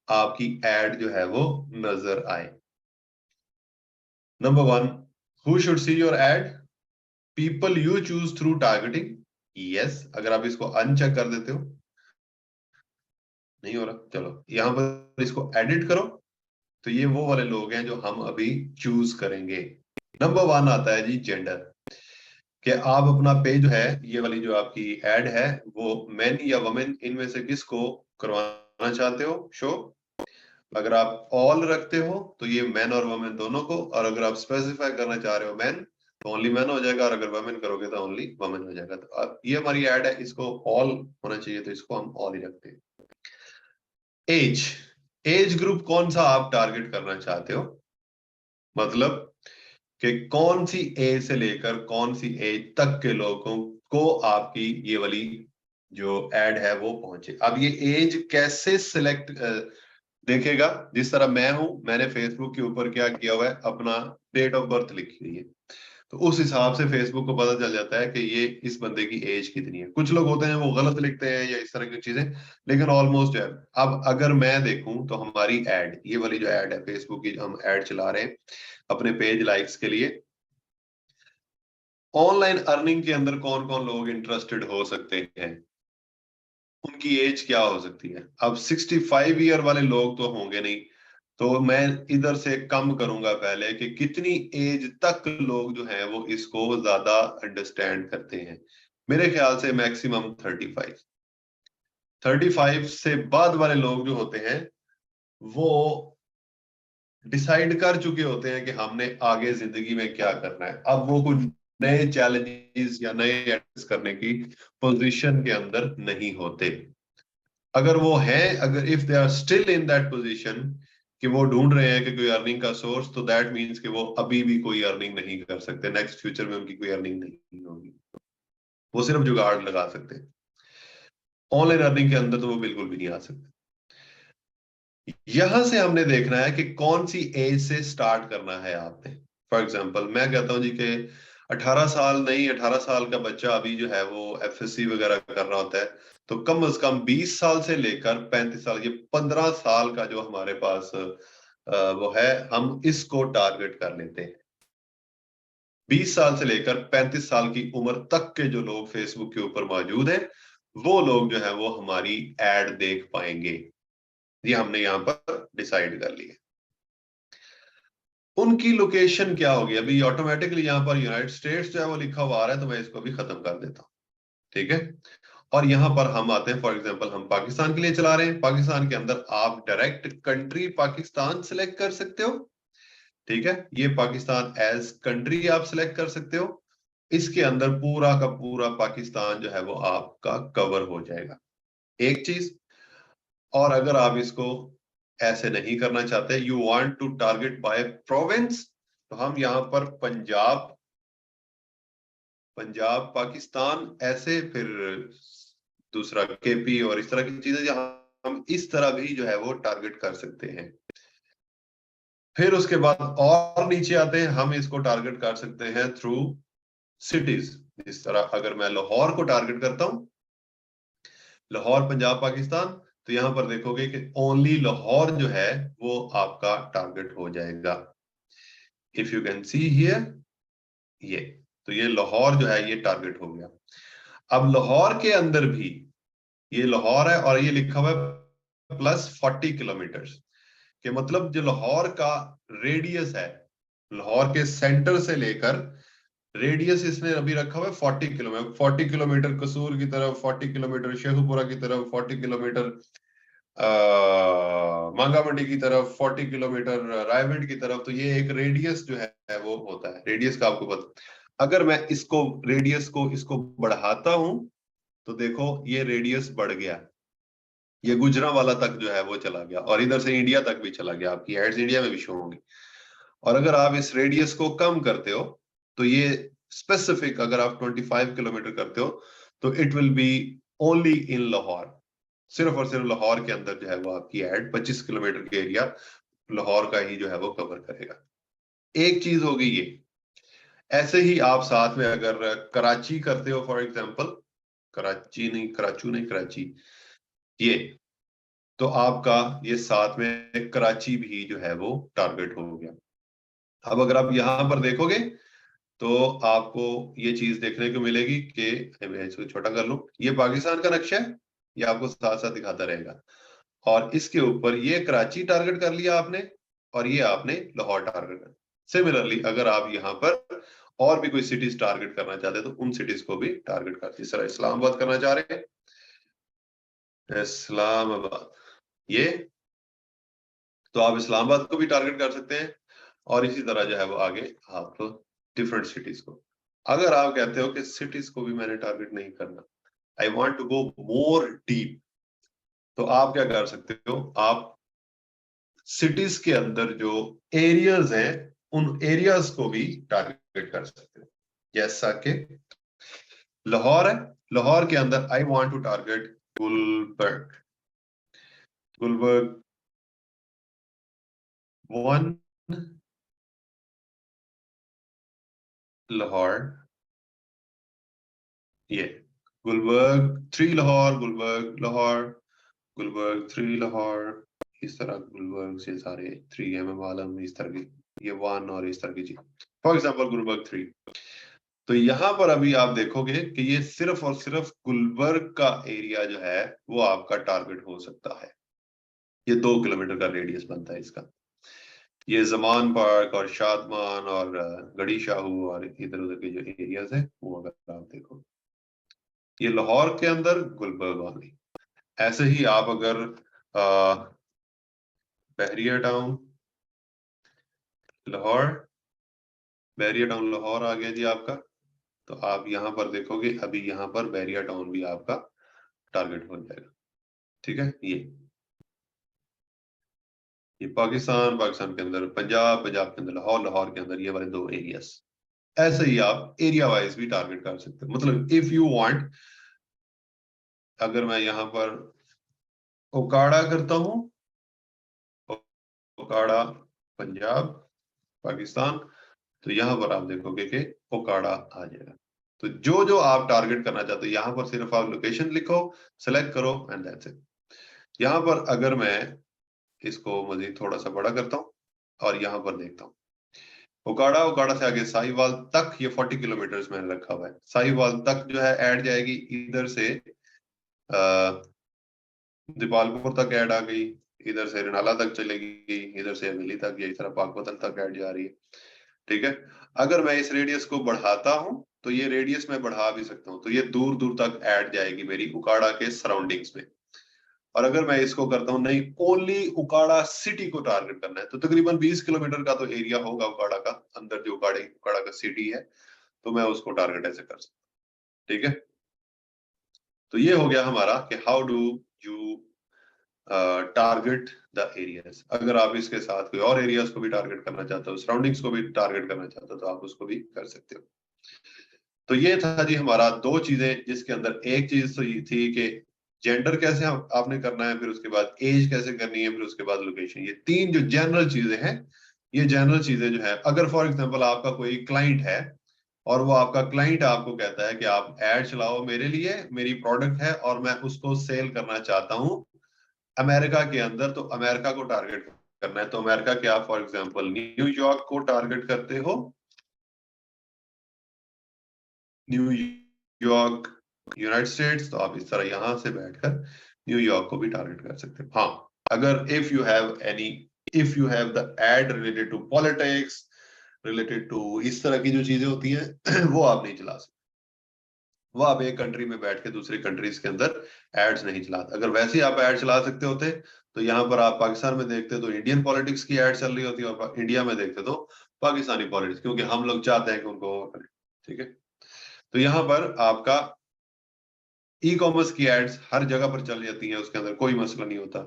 आपकी एड जो है वो नजर आए। Number one, who should see your add, people you choose through targeting. Yes, अगर आप इसको अनचेक कर देते हो, नहीं हो रहा, चलो यहां पर इसको एडिट करो, तो ये वो वाले लोग हैं जो हम अभी चूज करेंगे। नंबर वन आता है जी जेंडर, कि आप अपना पेज है, ये वाली जो आपकी एड है वो मेन या वुमेन इनमें से किसको करवाना चाहते हो शो। अगर आप ऑल रखते हो तो ये मेन और वुमेन दोनों को, और अगर आप स्पेसिफाई करना चाह रहे हो मेन तो ओनली मेन हो जाएगा, और अगर वुमेन करोगे तो ओनली वुमेन हो जाएगा। तो अब ये हमारी एड है, इसको ऑल होना चाहिए तो इसको हम ऑल ही रखते हैं। एज, एज ग्रुप कौन सा आप टारगेट करना चाहते हो, मतलब कि कौन सी एज से लेकर कौन सी एज तक के लोगों को आपकी ये वाली जो एड है वो पहुंचे। अब ये एज कैसे सिलेक्ट देखेगा, जिस तरह मैं हूं, मैंने फेसबुक के ऊपर क्या किया हुआ है, अपना डेट ऑफ बर्थ लिखी हुई है, तो उस हिसाब से फेसबुक को पता चल जाता है कि ये इस बंदे की एज कितनी है। कुछ लोग होते हैं वो गलत लिखते हैं या इस तरह की चीजें, लेकिन ऑलमोस्ट है। अब अगर मैं देखूं तो हमारी एड, ये वाली जो एड है फेसबुक की, हम एड चला रहे हैं अपने पेज लाइक्स के लिए, ऑनलाइन अर्निंग के अंदर कौन कौन लोग इंटरेस्टेड हो सकते हैं, उनकी एज क्या हो सकती है। अब 65 ईयर वाले लोग तो होंगे नहीं, तो मैं इधर से कम करूंगा पहले कि कितनी एज तक लोग जो हैं वो इसको ज्यादा अंडरस्टैंड करते हैं। मेरे ख्याल से मैक्सिमम 35, 35 से बाद वाले लोग जो होते हैं वो डिसाइड कर चुके होते हैं कि हमने आगे जिंदगी में क्या करना है। अब वो कुछ नए चैलेंजेस या नए एड्स करने की पोजीशन के अंदर नहीं होते। अगर वो है, अगर if they are still in that position कि वो ढूंढ रहे हैं कि कोई अर्निंग का सोर्स, तो दैट मीन्स कि वो अभी भी कोई अर्निंग नहीं कर सकते, नेक्स्ट फ्यूचर में उनकी कोई अर्निंग नहीं होगी, वो सिर्फ जुगाड़ लगा सकते हैं। ऑनलाइन अर्निंग के अंदर तो वो बिल्कुल भी नहीं आ सकते। यहां से हमने देखना है कि कौन सी एज से स्टार्ट करना है आपने। फॉर एग्जाम्पल मैं कहता हूं जी कि 18 साल नहीं, 18 साल का बच्चा अभी जो है वो एफएससी वगैरह कर रहा होता है, तो कम से कम 20 साल से लेकर 35 साल, ये 15 साल का जो हमारे पास वो है, हम इसको टारगेट कर लेते हैं। 20 साल से लेकर 35 साल की उम्र तक के जो लोग फेसबुक के ऊपर मौजूद हैं, वो लोग जो है वो हमारी एड देख पाएंगे। ये हमने यहाँ पर डिसाइड कर लिया। उनकी लोकेशन क्या होगी? अभी ऑटोमेटिकली यहाँ पर यूनाइटेड स्टेट्स जो है वो लिखा हुआ आ रहा है, तो मैं इसको भी खत्म कर देता हूँ, ठीक है। और यहाँ पर हम आते हैं, फॉर एग्जांपल हम पाकिस्तान के लिए चला रहे हैं। पाकिस्तान के अंदर आप डायरेक्ट कंट्री पाकिस्तान सिलेक्ट कर सकते हो, ठीक है। ये पाकिस्तान एज कंट्री आप सिलेक्ट कर सकते हो। इसके अंदर पूरा का पूरा पाकिस्तान जो है वो आपका कवर हो जाएगा, एक चीज। और अगर आप इसको ऐसे नहीं करना चाहते, you want to target by province, तो हम यहाँ पर पंजाब पाकिस्तान ऐसे, फिर दूसरा केपी और इस तरह की चीजें, जहां हम इस तरह भी जो है वो टारगेट कर सकते हैं। फिर उसके बाद और नीचे आते हैं, हम इसको टारगेट कर सकते हैं थ्रू सिटीज। इस तरह अगर मैं लाहौर को टारगेट करता हूं, लाहौर पंजाब पाकिस्तान, तो यहां पर देखोगे कि ओनली लाहौर जो है वो आपका टारगेट हो जाएगा। If you can see here, ये तो ये लाहौर जो है ये टारगेट हो गया। अब लाहौर के अंदर भी ये लाहौर है और ये लिखा हुआ है प्लस 40 किलोमीटर्स, के मतलब जो लाहौर का रेडियस है, लाहौर के सेंटर से लेकर रेडियस इसने अभी रखा हुआ है 40 किलोमीटर। 40 किलोमीटर कसूर की तरफ, 40 किलोमीटर शेखुपुरा की तरफ, 40 किलोमीटर मांगा मंडी की तरफ, 40 किलोमीटर रायगढ़ की तरफ। तो ये एक रेडियस जो है वो होता है, रेडियस का आपको पता। अगर मैं इसको रेडियस को इसको बढ़ाता हूं, तो देखो ये रेडियस बढ़ गया, ये गुजरांवाला तक जो है वो चला गया, और इधर से इंडिया तक भी चला गया, आपकी एड्स इंडिया में भी शो होंगी। और अगर आप इस रेडियस को कम करते हो, तो ये स्पेसिफिक अगर आप 25 किलोमीटर करते हो, तो it will be only in Lahore, सिर्फ और सिर्फ लाहौर के अंदर जो है वो आपकी एड 25 किलोमीटर के एरिया लाहौर का ही जो है वो कवर करेगा। एक चीज होगी ये। ऐसे ही आप साथ में अगर कराची करते हो, फॉर एग्जाम्पल, कराची, ये तो आपका ये साथ में कराची भी जो है वो टारगेट हो गया। अब अगर आप यहां पर देखोगे, तो आपको ये चीज देखने को मिलेगी कि मैं इसको छोटा कर लूं, ये पाकिस्तान का नक्शा है, ये आपको साथ साथ दिखाता रहेगा। और इसके ऊपर ये कराची टारगेट कर लिया आपने, और ये आपने लाहौर टारगेट कर। सिमिलरली अगर आप यहाँ पर और भी कोई सिटीज टारगेट करना चाहते हैं, तो उन सिटीज को भी टारगेट करते। इस तरह इस्लामाबाद करना चाह रहे हैं, इस्लामाबाद, ये तो आप इस्लामाबाद को भी टारगेट कर सकते हैं। और इसी तरह जो है वो आगे आप डिफरेंट सिटीज को। अगर आप कहते हो कि सिटीज को भी मैंने टारगेट नहीं करना, I want to go more deep, तो आप क्या कर सकते हो, आप सिटीज के अंदर जो एरियाज हैं, उन एरियाज को भी टारगेट कर सकते हो। जैसा कि लाहौर है, लाहौर के अंदर I want to target Gulberg, Gulberg 1, Lahore, ये गुलबर्ग 3 लाहौर, गुलबर्ग लाहौर, गुलबर्ग 3 लाहौर, इस तरह गुलबर्ग से सारे 3 है, आलम, इस तरह की ये 1 और इस तरह की चीज, फॉर एग्जांपल गुलबर्ग 3। तो यहां पर अभी आप देखोगे कि ये सिर्फ और सिर्फ गुलबर्ग का एरिया जो है वो आपका टारगेट हो सकता है। ये 2 किलोमीटर का रेडियस बनता है इसका। ये जमान पार्क और शादमान और गढ़ी शाहू और इधर उधर के जो एरियाज है, वो अगर आप देखो, ये लाहौर के अंदर गुलबर्ग वाली। ऐसे ही आप अगर बहरिया टाउन लाहौर, बहरिया टाउन लाहौर आ गया जी आपका, तो आप यहां पर देखोगे अभी यहां पर बहरिया टाउन भी आपका टारगेट हो जाएगा, ठीक है। ये पाकिस्तान के अंदर पंजाब, पंजाब के अंदर लाहौर, लाहौर के अंदर ये वाले 2 एरियाज। ऐसे ही आप एरिया वाइज भी टारगेट कर सकते हो। मतलब इफ यू वांट, अगर मैं यहां पर ओकाड़ा करता हूं, ओकाड़ा पंजाब पाकिस्तान, तो यहां पर आप देखोगे कि ओकाड़ा आ जाएगा। तो जो जो आप टारगेट करना चाहते हो, यहां पर सिर्फ आप लोकेशन लिखो, सेलेक्ट करो एंड दैट्स इट। यहां पर अगर मैं इसको मजीद थोड़ा सा बड़ा करता हूं और यहां पर देखता हूं, उकाड़ा, उकाड़ा से आगे साहिवाल तक, ये 40 किलोमीटर मैंने रखा हुआ है। साहिवाल तक जो है ऐड जाएगी, इधर से दीपालपुर तक ऐड आ गई, इधर से रनाला तक चलेगी, इधर से अमेली तक, या इस तरह पाकपतन तक ऐड जा रही है। ठीक है, अगर मैं इस रेडियस को बढ़ाता हूं तो ये रेडियस मैं बढ़ा भी सकता हूं, तो ये दूर दूर तक ऐड जाएगी मेरी उकाड़ा के सराउंडिंग्स में। और अगर मैं इसको करता हूं नहीं, ओनली उकाड़ा सिटी को टारगेट करना है, तो तकरीबन 20 किलोमीटर का तो एरिया होगा उकाड़ा का, अंदर जो उकाड़ा का सिटी है, तो मैं उसको टारगेट ऐसे कर सकता हूं। ठीक है, तो ये हो गया हमारा कि how do you target the areas. अगर आप इसके साथ कोई और एरियाज को भी टारगेट करना चाहते हो, सराउंडिंग्स को भी टारगेट करना चाहते हो, तो आप उसको भी कर सकते हो। तो ये था जी हमारा दो चीजें, जिसके अंदर एक चीज तो ये थी कि जेंडर कैसे आपने करना है, फिर उसके बाद एज कैसे करनी है, फिर उसके बाद लोकेशन। ये तीन जो जनरल चीजें हैं, ये जनरल चीजें जो है, अगर फॉर एग्जांपल आपका कोई क्लाइंट है और वो आपका क्लाइंट आपको कहता है कि आप एड चलाओ मेरे लिए, मेरी प्रोडक्ट है और मैं उसको सेल करना चाहता हूं अमेरिका के अंदर, तो अमेरिका को टारगेट करना है। तो अमेरिका के आप फॉर एग्जांपल न्यूयॉर्क को टारगेट करते हो, न्यूयॉर्क यूनाइटेड स्टेट्स, तो आप इस तरह यहां से बैठकर न्यूयॉर्क को भी टारगेट कर सकते हो। हाँ, अगर if you have the ad related to politics, related to इस तरह की जो चीजें होती हैं वो आप नहीं चला सकते, वो आप एक कंट्री में बैठ के दूसरी कंट्रीज के अंदर एड्स नहीं चलाते। अगर वैसे ही आप एड चला सकते होते तो यहाँ पर आप पाकिस्तान में देखते तो इंडियन पॉलिटिक्स की एड चल रही होती, और इंडिया में देखते तो पाकिस्तानी पॉलिटिक्स, क्योंकि हम लोग चाहते हैं कि उनको। ठीक है, तो यहाँ पर आपका ई कॉमर्स की एड्स हर जगह पर चल जाती हैं, उसके अंदर कोई मसला नहीं होता।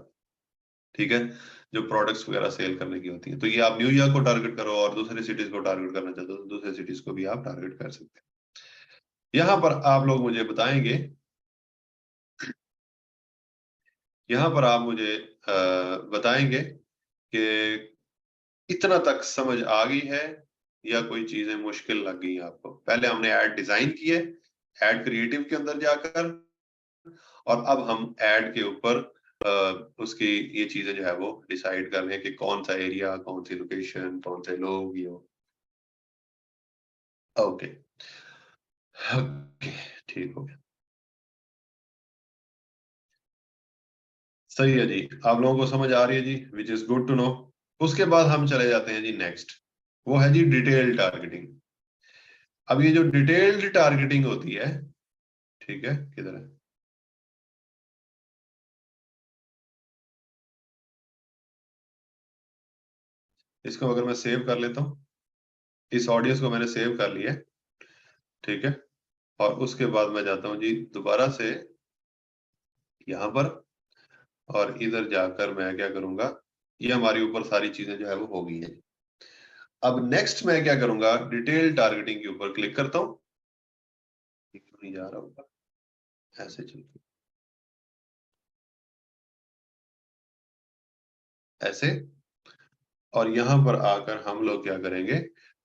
ठीक है, जो प्रोडक्ट्स वगैरह सेल करने की होती है, तो ये आप न्यूयॉर्क को टारगेट करो और दूसरे सिटीज को टारगेट करना चाहते हो तो दूसरे सिटीज को भी आप टारगेट कर सकते हैं। यहाँ पर आप लोग मुझे बताएंगे, यहाँ पर आप मुझे बताएंगे कि इतना तक समझ आ गई है या कोई चीजें मुश्किल लग गई आपको। पहले हमने ऐड डिजाइन किए ऐड क्रिएटिव के अंदर जाकर, और अब हम ऐड के ऊपर उसकी ये चीजें जो है वो डिसाइड कर रहे हैं कि कौन सा एरिया, कौन सी लोकेशन, कौन से लोग, ये। ओके ओके, ठीक हो गया, सही है जी। आप लोगों को समझ आ रही है जी, which is good to know. उसके बाद हम चले जाते हैं जी नेक्स्ट, वो है जी डिटेल टारगेटिंग। अब ये जो डिटेल्ड टारगेटिंग होती है, ठीक है, किधर है, इसको अगर मैं सेव कर लेता हूँ, इस ऑडियंस को मैंने सेव कर लिया है। ठीक है, और उसके बाद मैं जाता हूँ जी दोबारा से यहाँ पर, और इधर जाकर मैं क्या करूंगा, ये हमारी ऊपर सारी चीजें जो है वो हो गई है। अब नेक्स्ट मैं क्या करूंगा, डिटेल टारगेटिंग के ऊपर क्लिक करता हूँ, क्यों नहीं जा रहा होगा, ऐसे चलते ऐसे, और यहां पर आकर हम लोग क्या करेंगे,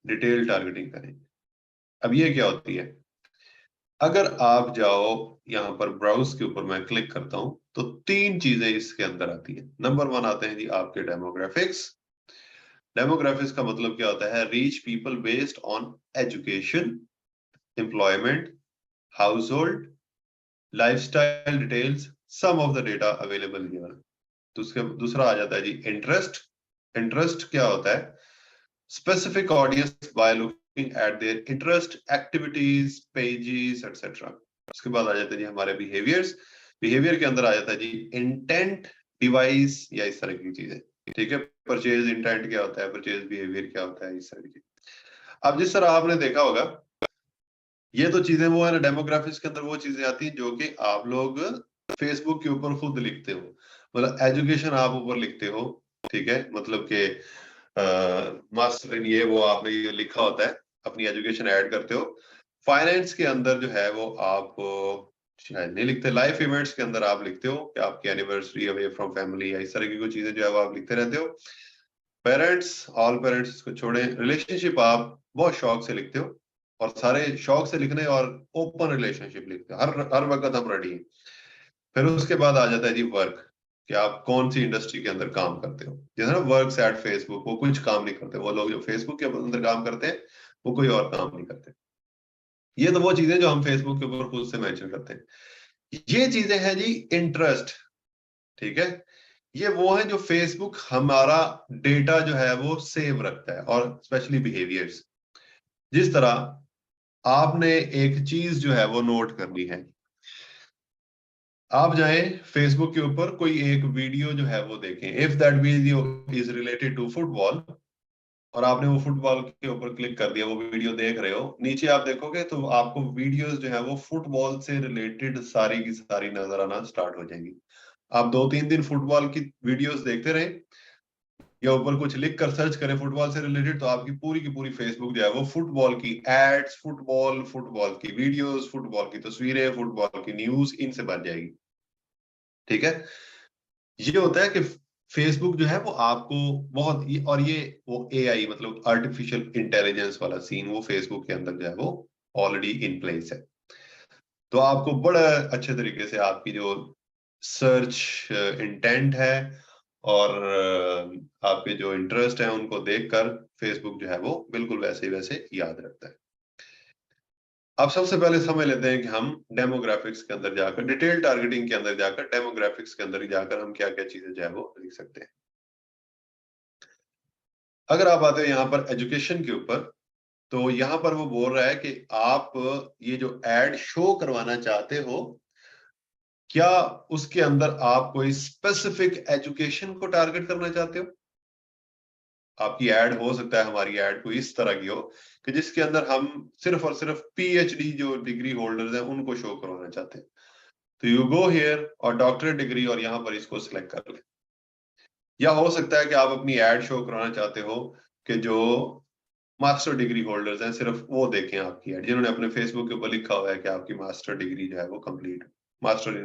डिटेल टारगेटिंग करेंगे। अब ये क्या होती है, अगर आप जाओ यहाँ पर ब्राउज के ऊपर, मैं क्लिक करता हूं तो तीन चीजें इसके अंदर आती है। नंबर वन आते हैं जी आपके डेमोग्राफिक्स। डेमोग्राफिक्स का मतलब क्या होता है, reach people based on education, employment, household, lifestyle details, some of the data available here. दूसरा आ जाता है जी इंटरेस्ट। इंटरेस्ट क्या होता है, specific audience by looking at their interest, activities, pages, etc. उसके बाद आ जाते हैं जी हमारे बिहेवियर्स। बिहेवियर के अंदर आ जाता है जी इंटेंट, डिवाइस, या इस तरह की चीजें। ठीक है, परचेज इंटेंट क्या होता है, परचेज बिहेवियर क्या होता है, इस तरह की चीज। अब जिस तरह आपने देखा होगा, ये तो चीजें वो है ना, डेमोग्राफिक्स के अंदर वो चीजें आती हैं जो कि आप लोग फेसबुक के ऊपर खुद लिखते हो, मतलब एजुकेशन आप ऊपर लिखते हो। ठीक है, मतलब कि मास्टर इन ये वो आपने ये लिखा होता है, अपनी एजुकेशन ऐड करते हो। फाइनेंस के अंदर जो है वो आप शायद नहीं लिखते। लाइफ इवेंट्स के अंदर आप लिखते हो कि आपकी एनिवर्सरी, अवे फ्रॉम फैमिली, या इस तरह की कुछ चीजें जो है वो आप लिखते रहते हो। पेरेंट्स, ऑल पेरेंट्स को छोड़े, रिलेशनशिप आप बहुत शौक से लिखते हो, और सारे शौक से लिखने और ओपन रिलेशनशिप लिखते हो, हर हर वक्त हम रेडी हैं। फिर उसके बाद आ जाता है जी वर्क, कि आप कौन सी इंडस्ट्री के अंदर काम करते हो। जैसे ना वर्क्स एट फेसबुक, वो कुछ काम नहीं करते, वो लोग जो फेसबुक के अंदर काम करते हैं वो कोई और काम नहीं करते। ये तो वो चीजें जो हम फेसबुक के ऊपर खुद से मेंशन करते हैं। ये चीजें हैं जी इंटरेस्ट, ठीक है। ये वो है जो फेसबुक हमारा डेटा जो है वो सेव रखता है, और स्पेशली बिहेवियर्स। जिस तरह आपने एक चीज जो है वो नोट करनी है, आप जाएं फेसबुक के ऊपर, कोई एक वीडियो जो है वो देखें, if that video is related to football, और आपने वो फुटबॉल के ऊपर क्लिक कर दिया, वो वीडियो देख रहे हो, नीचे आप देखोगे तो आपको वीडियोस जो है वो फुटबॉल से रिलेटेड सारी की सारी नजर आना स्टार्ट हो जाएंगी। आप 2-3 दिन फुटबॉल की वीडियोस देखते रहे, या ऊपर कुछ लिख कर सर्च करें फुटबॉल से रिलेटेड, तो आपकी पूरी की पूरी फेसबुक जो है वो फुटबॉल की एड्स, फुटबॉल की वीडियोस, फुटबॉल की तस्वीरें, फुटबॉल की न्यूज, इनसे भर जाएगी। ठीक है। ये होता है कि फेसबुक जो है वो आपको बहुत और ये वो एआई मतलब आर्टिफिशियल इंटेलिजेंस वाला सीन वो फेसबुक के अंदर जो है वो ऑलरेडी इन प्लेस है। तो आपको बड़ा अच्छे तरीके से आपकी जो सर्च इंटेंट है और आपके जो इंटरेस्ट है उनको देखकर फेसबुक जो है वो बिल्कुल वैसे वैसे याद रखता है। अब सबसे पहले समझ लेते हैं कि हम डेमोग्राफिक्स के अंदर जाकर, डिटेल टारगेटिंग के अंदर जाकर, डेमोग्राफिक्स के अंदर जाकर हम क्या क्या चीजें जो है वो लिख सकते हैं। अगर आप आते हो यहाँ पर एजुकेशन के ऊपर, तो यहाँ पर वो बोल रहा है कि आप ये जो एड शो करवाना चाहते हो, क्या उसके अंदर आप कोई स्पेसिफिक एजुकेशन को टारगेट करना चाहते हो। आपकी एड हो सकता है, हमारी एड कोई इस तरह की हो कि जिसके अंदर हम सिर्फ और सिर्फ पीएचडी जो डिग्री होल्डर्स हैं उनको शो करवाना चाहते हैं। तो यू गो हियर और डॉक्टरेट डिग्री, और यहाँ पर इसको सिलेक्ट कर ले। या हो सकता है कि आप अपनी एड शो कराना चाहते हो कि जो मास्टर डिग्री होल्डर्स हैं सिर्फ वो देखें आपकी एड, जिन्होंने अपने फेसबुक के ऊपर लिखा हुआ है कि आपकी मास्टर डिग्री जो है वो complete, master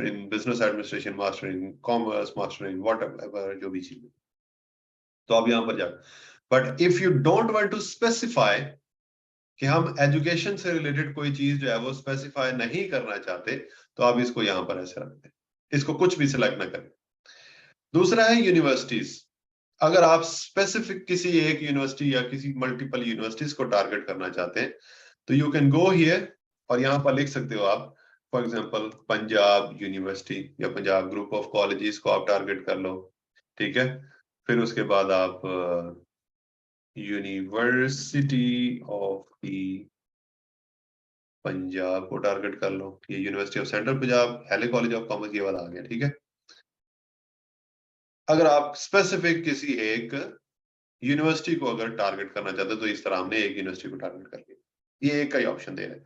in business administration, master in commerce, master in whatever जो भी चीज। तो आप यहाँ पर जाओ, but if you don't want to specify कि हम एजुकेशन से रिलेटेड कोई चीज जो है वो स्पेसिफाई नहीं करना चाहते, तो आप इसको यहाँ पर ऐसे रख दें, इसको कुछ भी सिलेक्ट ना करें। दूसरा है यूनिवर्सिटीज। अगर आप स्पेसिफिक किसी एक यूनिवर्सिटी या किसी मल्टीपल यूनिवर्सिटीज को टारगेट करना चाहते हैं, तो यू कैन गो हियर और यहाँ पर लिख सकते हो आप, फॉर एग्जांपल पंजाब यूनिवर्सिटी या पंजाब ग्रुप ऑफ कॉलेजेस को आप टारगेट कर लो। ठीक है। फिर उसके बाद आप यूनिवर्सिटी ऑफ दी पंजाब को टारगेट कर लो। ये university of central Punjab, LA college of commerce, ये वाला आ गया। ठीक है। अगर आप स्पेसिफिक किसी एक यूनिवर्सिटी को अगर टारगेट करना चाहते हो, तो इस तरह हमने एक यूनिवर्सिटी को टारगेट कर लिया। ये एक का ही ऑप्शन दे रहे हैं।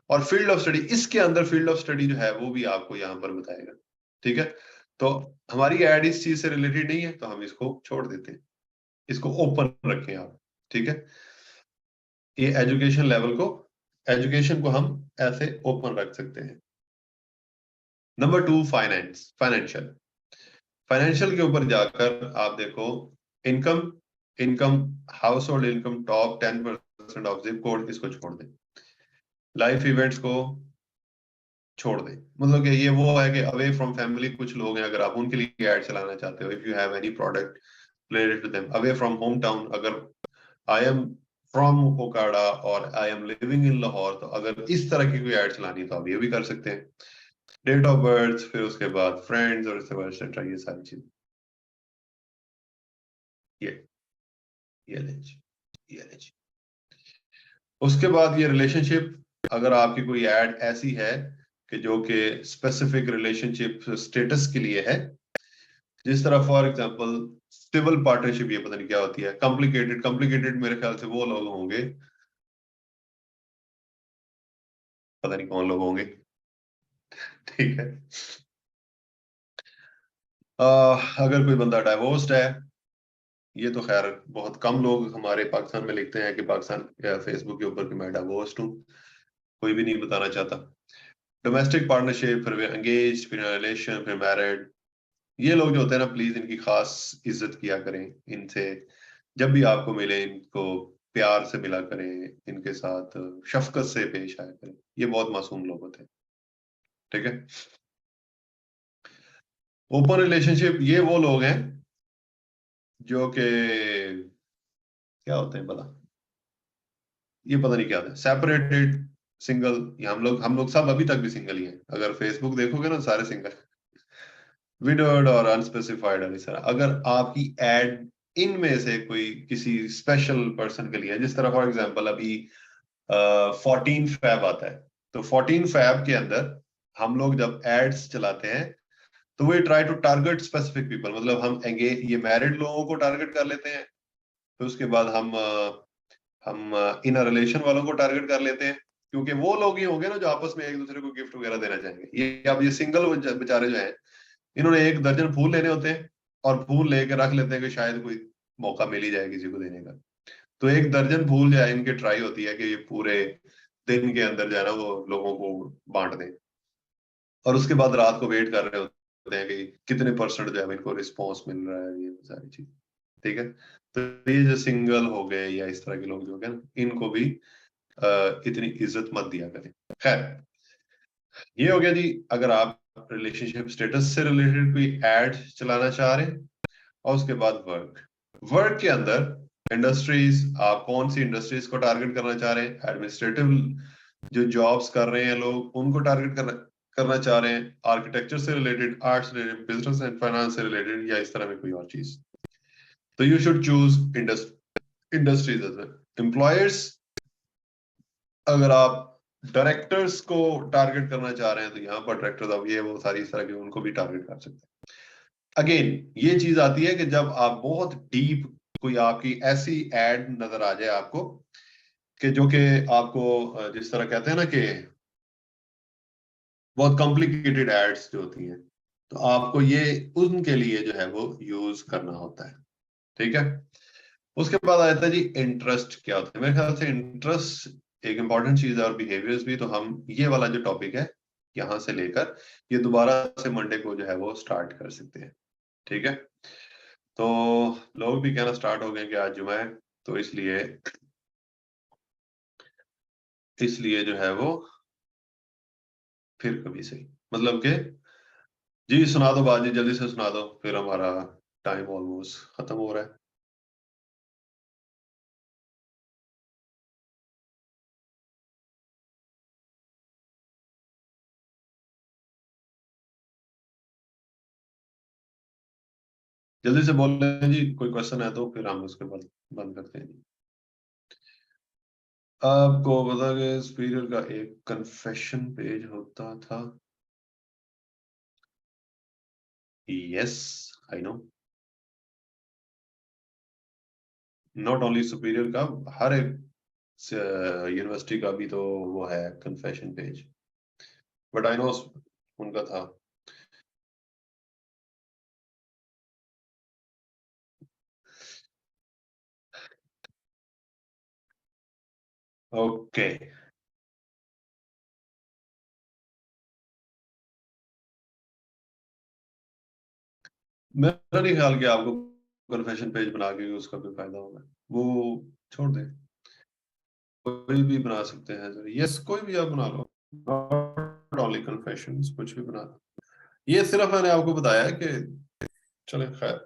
और फील्ड ऑफ स्टडी, इसके अंदर फील्ड ऑफ स्टडी जो है वो भी आपको यहाँ पर बताएगा। ठीक है। तो हमारी एड इस चीज से रिलेटेड नहीं है, तो हम इसको छोड़ देते हैं, इसको ओपन रखें आप। ठीक है। ये एजुकेशन लेवल को, एजुकेशन को हम ऐसे ओपन रख सकते हैं। Number 2, financial. फाइनेंशियल के ऊपर जाकर आप देखो, income, income, house hold income top 10% of zip code, इसको छोड़ दें। लाइफ इवेंट्स को छोड़ दें, मतलब कि ये वो है कि अवे फ्रॉम फैमिली कुछ लोग हैं, अगर आप उनके लिए ऐड चलाना चाहते हो, if you have any product related to them. Away from hometown, अगर आई एम फ्रॉम ओकाड़ा और I am living in Lahore, तो अगर इस तरह की कोई ऐड चलानी है तो आप ये भी कर सकते हैं। डेट ऑफ बर्थ, फिर उसके बाद फ्रेंड्स, और इसके बाद एक्सेट्रा, ये सारी चीज। ये ये लेंगे, ये लेंगे। उसके बाद ये रिलेशनशिप, अगर आपकी कोई ऐड ऐसी है कि जो कि स्पेसिफिक रिलेशनशिप स्टेटस के लिए है, जिस तरह फॉर एग्जांपल सिविल पार्टनरशिप, ये पता नहीं क्या होती है, कॉम्प्लिकेटेड, कॉम्प्लिकेटेड मेरे ख्याल से वो लोग होंगे, पता नहीं कौन लोग होंगे। ठीक है। अगर कोई बंदा डाइवोर्स्ड है, ये तो खैर बहुत कम लोग हमारे पाकिस्तान में लिखते हैं कि पाकिस्तान या फेसबुक के ऊपर कि मैं डाइवोर्स्ड हूँ, कोई भी नहीं बताना चाहता। डोमेस्टिक पार्टनरशिप, फिर एंगेज, फिर रिलेशन, फिर मैरिड, ये लोग जो होते हैं ना, प्लीज इनकी खास इज्जत किया करें। इनसे जब भी आपको मिले, इनको प्यार से मिला करें, इनके साथ शफकत से पेश आया करें, ये बहुत मासूम लोग होते हैं। ठीक है। ओपन रिलेशनशिप ये वो लोग हैं जो कि क्या होते हैं पता, ये पता नहीं क्या होता है, सेपरेटेड, सिंगल, या हम लोग सब अभी तक भी सिंगल ही हैं। अगर फेसबुक देखोगे ना सारे सिंगल, विडोड और अनस्पेसिफाइड है। सर अगर आपकी एड इनमें से कोई किसी स्पेशल पर्सन के लिए है, जिस तरह फॉर एग्जांपल अभी 14 फैब आता है, तो 14 फैब के अंदर हम लोग जब एड्स चलाते हैं तो we try to target specific people, मतलब हम ये मैरिड लोगों को टारगेट कर लेते हैं, फिर उसके बाद हम इन रिलेशन वालों को टारगेट कर लेते हैं, क्योंकि वो लोग ही होंगे ना जो आपस में एक दूसरे को गिफ्ट वगैरह देना चाहेंगे। ये अब ये सिंगल बेचारे जो हैं, इन्होंने 1 दर्जन फूल लेने होते हैं और फूल लेके रख लेते हैं कि शायद कोई मौका मिल ही जाए किसी को देने का। तो 1 दर्जन फूल जो है इनकी ट्राई होती है कि ये पूरे दिन के अंदर जो है ना वो लोगों को बांट दें, और उसके बाद रात को वेट कर रहे होते हैं कि कितने परसेंट जो है इनको रिस्पॉन्स मिल रहा है, ये सारी चीज। ठीक है, तो ये जो सिंगल हो गए या इस तरह के लोग जो हो गए ना, इनको भी इतनी इज्जत मत दिया करें। खैर, ये हो गया जी अगर आप रिलेशनशिप स्टेटस से रिलेटेड कोई एड चलाना चाह रहे हैं। और उसके बाद वर्क के अंदर इंडस्ट्रीज, आप कौन सी इंडस्ट्रीज को टारगेट करना चाह रहे हैं, एडमिनिस्ट्रेटिव जो जॉब्स कर रहे हैं लोग उनको टारगेट करना चाह रहे हैं, आर्किटेक्चर से रिलेटेड, आर्ट्स से रिलेटेड, बिजनेस एंड फाइनेंस से रिलेटेड, या इस तरह में कोई और चीज। तो you should choose industries as employers. अगर आप डायरेक्टर्स को टारगेट करना चाह रहे हैं तो यहाँ पर डायरेक्टर्स, अब ये वो सारी इस तरह के उनको भी टारगेट कर सकते हैं। अगेन ये चीज आती है कि जब आप बहुत डीप कोई आपकी ऐसी एड नजर आ जाए आपको कि जो कि आपको जिस तरह कहते हैं ना कि बहुत कॉम्प्लिकेटेड एड्स जो होती हैं, तो आपको ये उनके लिए जो है वो यूज करना होता है। ठीक है, उसके बाद आ जाता है जी इंटरेस्ट क्या होता है। मेरे ख्याल से इंटरेस्ट एक इंपॉर्टेंट चीज है, और बिहेवियर्स भी। तो हम ये वाला जो टॉपिक है यहां से लेकर ये दोबारा से मंडे को जो है वो स्टार्ट कर सकते हैं। ठीक है, तो लोग भी कहना स्टार्ट हो गए कि आज जुमा है, तो इसलिए जो है वो फिर कभी सही, मतलब कि जी सुना दो बात जी, जल्दी से सुना दो, फिर हमारा टाइम ऑलमोस्ट खत्म हो रहा है। जल्दी से बोल रहे हैं जी, कोई क्वेश्चन है तो फिर हम उसके बाद बंद करते हैं जी। आपको पता कि स्पीरियर का एक कन्फेशन पेज होता था? Yes, I know. Not only superior का, हर एक यूनिवर्सिटी का भी तो वो है confession page, but I know उनका था। ओके, मेरा नहीं ख्याल कि आपको कन्फेशन पेज बना के उसका कोई फायदा होगा। वो छोड़ दें, कोई भी बना सकते हैं सर। यस, कोई भी आप बना लो, नॉट ओनली कन्फेशंस, कुछ भी बना लो। ये सिर्फ मैंने आपको बताया है कि चले खैर।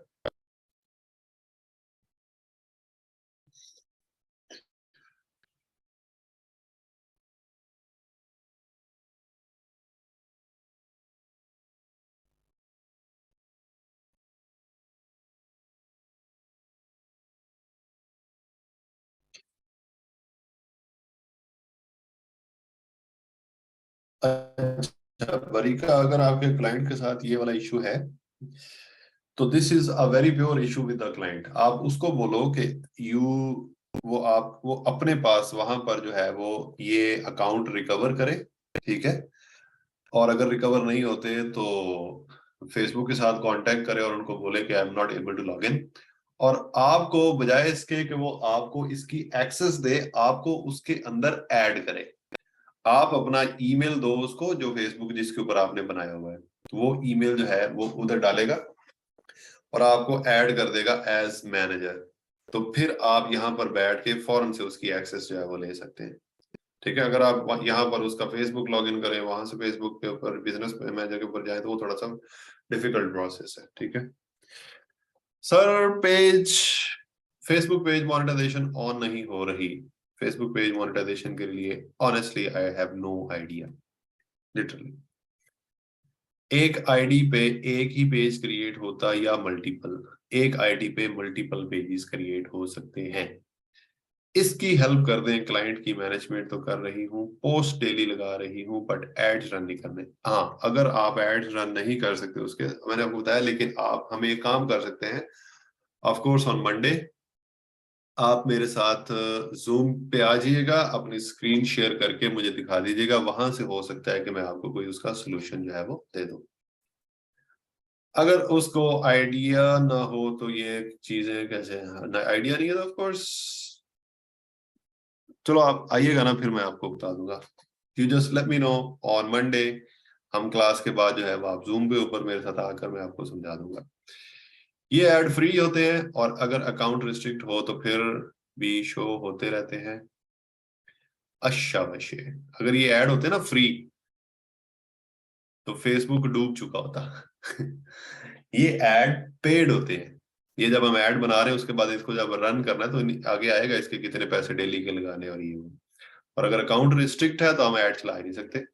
अच्छा वरीका, अगर आपके क्लाइंट के साथ ये वाला इशू है तो this is a very pure issue with the client. आप उसको बोलो कि यू वो अपने पास वहां पर जो है वो ये अकाउंट रिकवर करे। ठीक है, और अगर रिकवर नहीं होते तो फेसबुक के साथ कांटेक्ट करे और उनको बोले कि I am not able to log in, और आपको बजाय इसके कि वो आपको इसकी एक्सेस दे, आपको उसके अंदर ऐड करे। आप अपना ईमेल दो उसको, जो फेसबुक जिसके ऊपर आपने बनाया हुआ है, तो वो ईमेल जो है वो उधर डालेगा और आपको ऐड कर देगा एज मैनेजर। तो फिर आप यहाँ पर बैठ के फौरन से उसकी एक्सेस जो है वो ले सकते हैं। ठीक है, अगर आप यहाँ पर उसका फेसबुक लॉगिन करें, वहां से फेसबुक के ऊपर बिजनेस मैनेजर के ऊपर जाए, तो वो थोड़ा सा डिफिकल्ट प्रोसेस है। ठीक है sir, Facebook page monetisation on नहीं हो रही। फेसबुक पेज मोनेटाइजेशन के लिए honestly I have no idea. Literally एक आईडी पे एक ही पेज क्रिएट होता या मल्टीपल? एक आईडी पे मल्टीपल पेजेस क्रिएट हो सकते हैं। इसकी हेल्प कर दें, क्लाइंट की मैनेजमेंट तो कर रही हूँ, पोस्ट डेली लगा रही हूँ, बट एड्स रन नहीं करने। हाँ, अगर आप एड्स रन नहीं कर सकते उसके, मैंने आपको बताया, लेकिन आप हमें एक काम कर सकते हैं। ऑफ कोर्स ऑन मंडे आप मेरे साथ जूम पे आ जाइएगा, अपनी स्क्रीन शेयर करके मुझे दिखा दीजिएगा, वहां से हो सकता है कि मैं आपको कोई उसका सोल्यूशन जो है वो दे दूं। अगर उसको आइडिया ना हो तो ये चीजें कैसे, आइडिया नहीं है तो ऑफ कोर्स चलो आप आइएगा ना, फिर मैं आपको बता दूंगा। You just let me know on Monday, हम क्लास के बाद जो है वो आप जूम पे ऊपर मेरे साथ आकर मैं आपको समझा दूंगा। ये ऐड फ्री होते हैं, और अगर अकाउंट रिस्ट्रिक्ट हो तो फिर भी शो होते रहते हैं। अच्छा वैसे अगर ये ऐड होते ना फ्री, तो फेसबुक डूब चुका होता। ये ऐड पेड होते हैं। ये जब हम ऐड बना रहे हैं उसके बाद इसको जब रन करना है तो आगे आएगा इसके कितने पैसे डेली के लगाने और ये वो। और अगर अकाउंट रिस्ट्रिक्ट है तो हम ऐड चला ही नहीं सकते।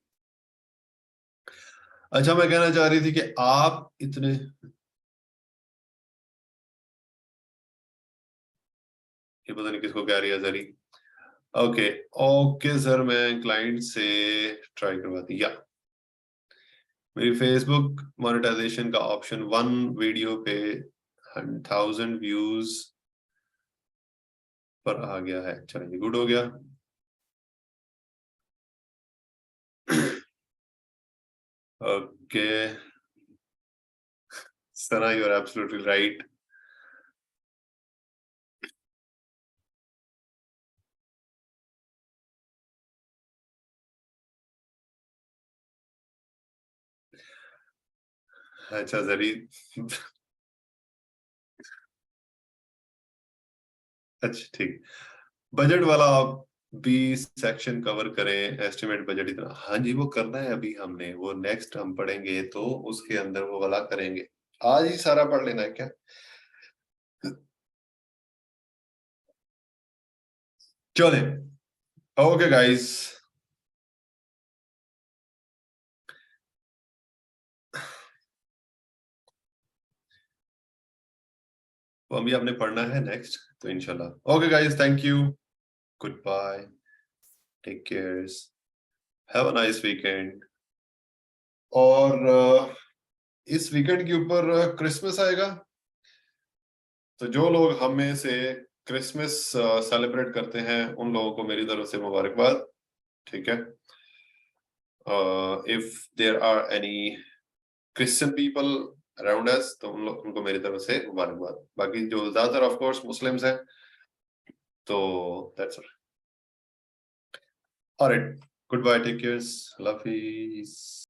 अच्छा, मैं कहना चाह रही थी कि आप इतने, ये पता नहीं किसको कह रही है जरी। ओके ओके सर, मैं क्लाइंट से ट्राई करवाती या मेरी फेसबुक मोनेटाइजेशन का ऑप्शन 1 वीडियो पे 1000 व्यूज पर आ गया है। चलिए गुड हो गया। Okay Sana, you are absolutely right. अच्छा जरी, अच्छा ठीक। बजट वाला आप भी सेक्शन कवर करें, एस्टिमेट बजट इतना। हाँ जी, वो करना है अभी हमने, वो नेक्स्ट हम पढ़ेंगे तो उसके अंदर वो वाला करेंगे। आज ही सारा पढ़ लेना है क्या? चले, ओके गाइस। तो अभी आपने पढ़ना है नेक्स्ट, तो इंशाल्लाह। Okay guys, thank you, goodbye, take care, have a nice weekend. और इस वीकेंड के ऊपर क्रिसमस आएगा, तो जो लोग हमें से क्रिसमस सेलिब्रेट करते हैं उन लोगों को मेरी तरफ से मुबारकबाद। ठीक है, if there are any Christian people around us, तो उनको मेरी तरफ से मुबारकबाद। बाकी जो ज्यादातर ऑफ कोर्स मुस्लिम्स हैं, तो that's alright. Goodbye, take care, love, piece.